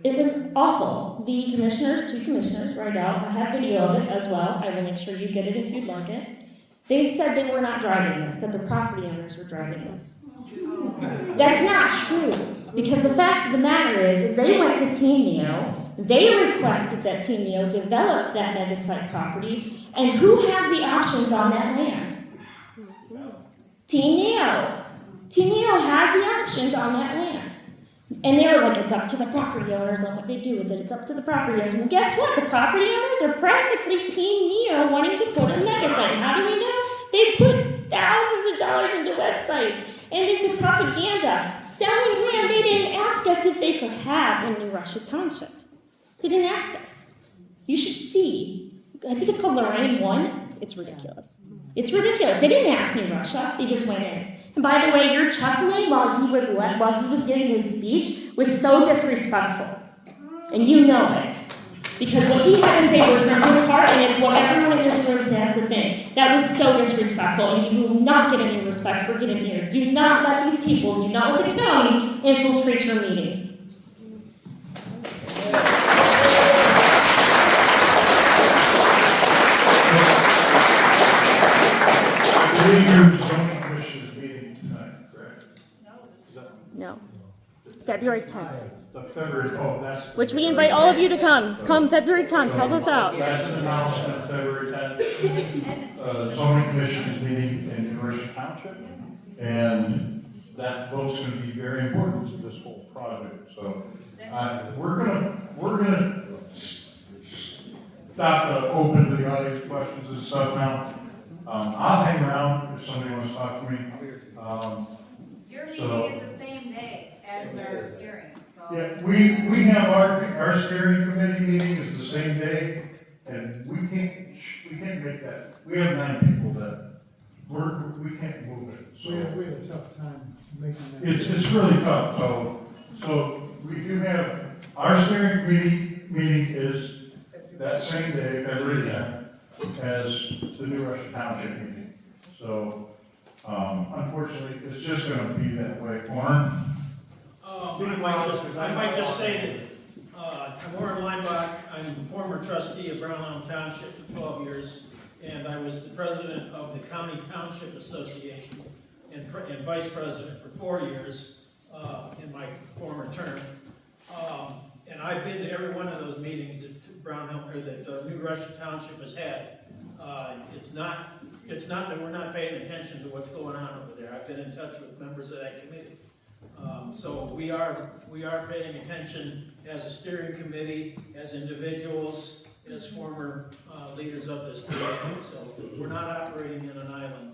Speaker 13: It was awful. The commissioners, 2 commissioners, right out, I have video of it as well. I will make sure you get it if you'd like it. They said they were not driving this, that the property owners were driving this. That's not true, because the fact of the matter is they went to Team Neo, they requested that Team Neo develop that mega site property, and who has the options on that land? Team Neo. Team Neo has the options on that land. And they were like, it's up to the property owners on what they do with it. It's up to the property owners. And guess what? The property owners are practically Team Neo wanting to put a mega site. How do we know? They put thousands of dollars into websites and into propaganda. Selling land, they didn't ask us if they could have in New Russia Township. They didn't ask us. You should see. I think it's called Lorraine 1. It's ridiculous. It's ridiculous. They didn't ask New Russia. They just went in. And by the way, your chuckling while he was giving his speech was so disrespectful. And you know it. Because what he had to say was from his heart, and it's what everyone in this room has to think. That was so disrespectful, and you will not get any respect or get an ear. Do not let these people, do not let the county infiltrate your meetings.
Speaker 3: I believe your zoning commission is meeting tonight, correct?
Speaker 13: No. February 10th.
Speaker 3: The February, that's.
Speaker 13: Which we invite all of you to come. Come February 10th, help us out.
Speaker 3: That's an announcement, February 10th. The zoning commission is meeting in New Russia Township, and that vote's going to be very important to this whole project. So we're gonna stop open to the audience questions and stuff now. I'll hang around if somebody wants to talk to me.
Speaker 8: Your meeting is the same day as our hearing, so.
Speaker 3: Yeah, we have our steering committee meeting is the same day, and we can't make that. We have 9 people that we can't move it. So
Speaker 4: We had a tough time making that.
Speaker 3: it's really tough. So we do have our steering committee meeting is that same day, February 10th, as the New Russia Township meeting. So unfortunately, it's just going to be that way. Warren?
Speaker 2: I might just say that I'm Warren Leinbach. I'm former trustee of Brownhelm Township for 12 years, and I was the president of the County Township Association and vice president for 4 years in my former term. And I've been to every one of those meetings that Brownhelm or that New Russia Township has had. It's not that we're not paying attention to what's going on over there. I've been in touch with members of that committee. So we are paying attention as a steering committee, as individuals, as former leaders of this town. So we're not operating in an island.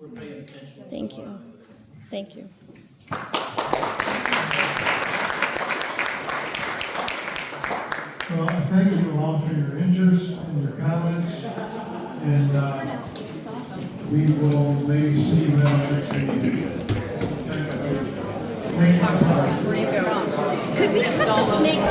Speaker 2: We're paying attention. To
Speaker 13: Thank you. Thank you.
Speaker 4: Well, thank you all for your interest and your comments, and we will maybe see you at our next meeting.
Speaker 8: Could we cut the snakes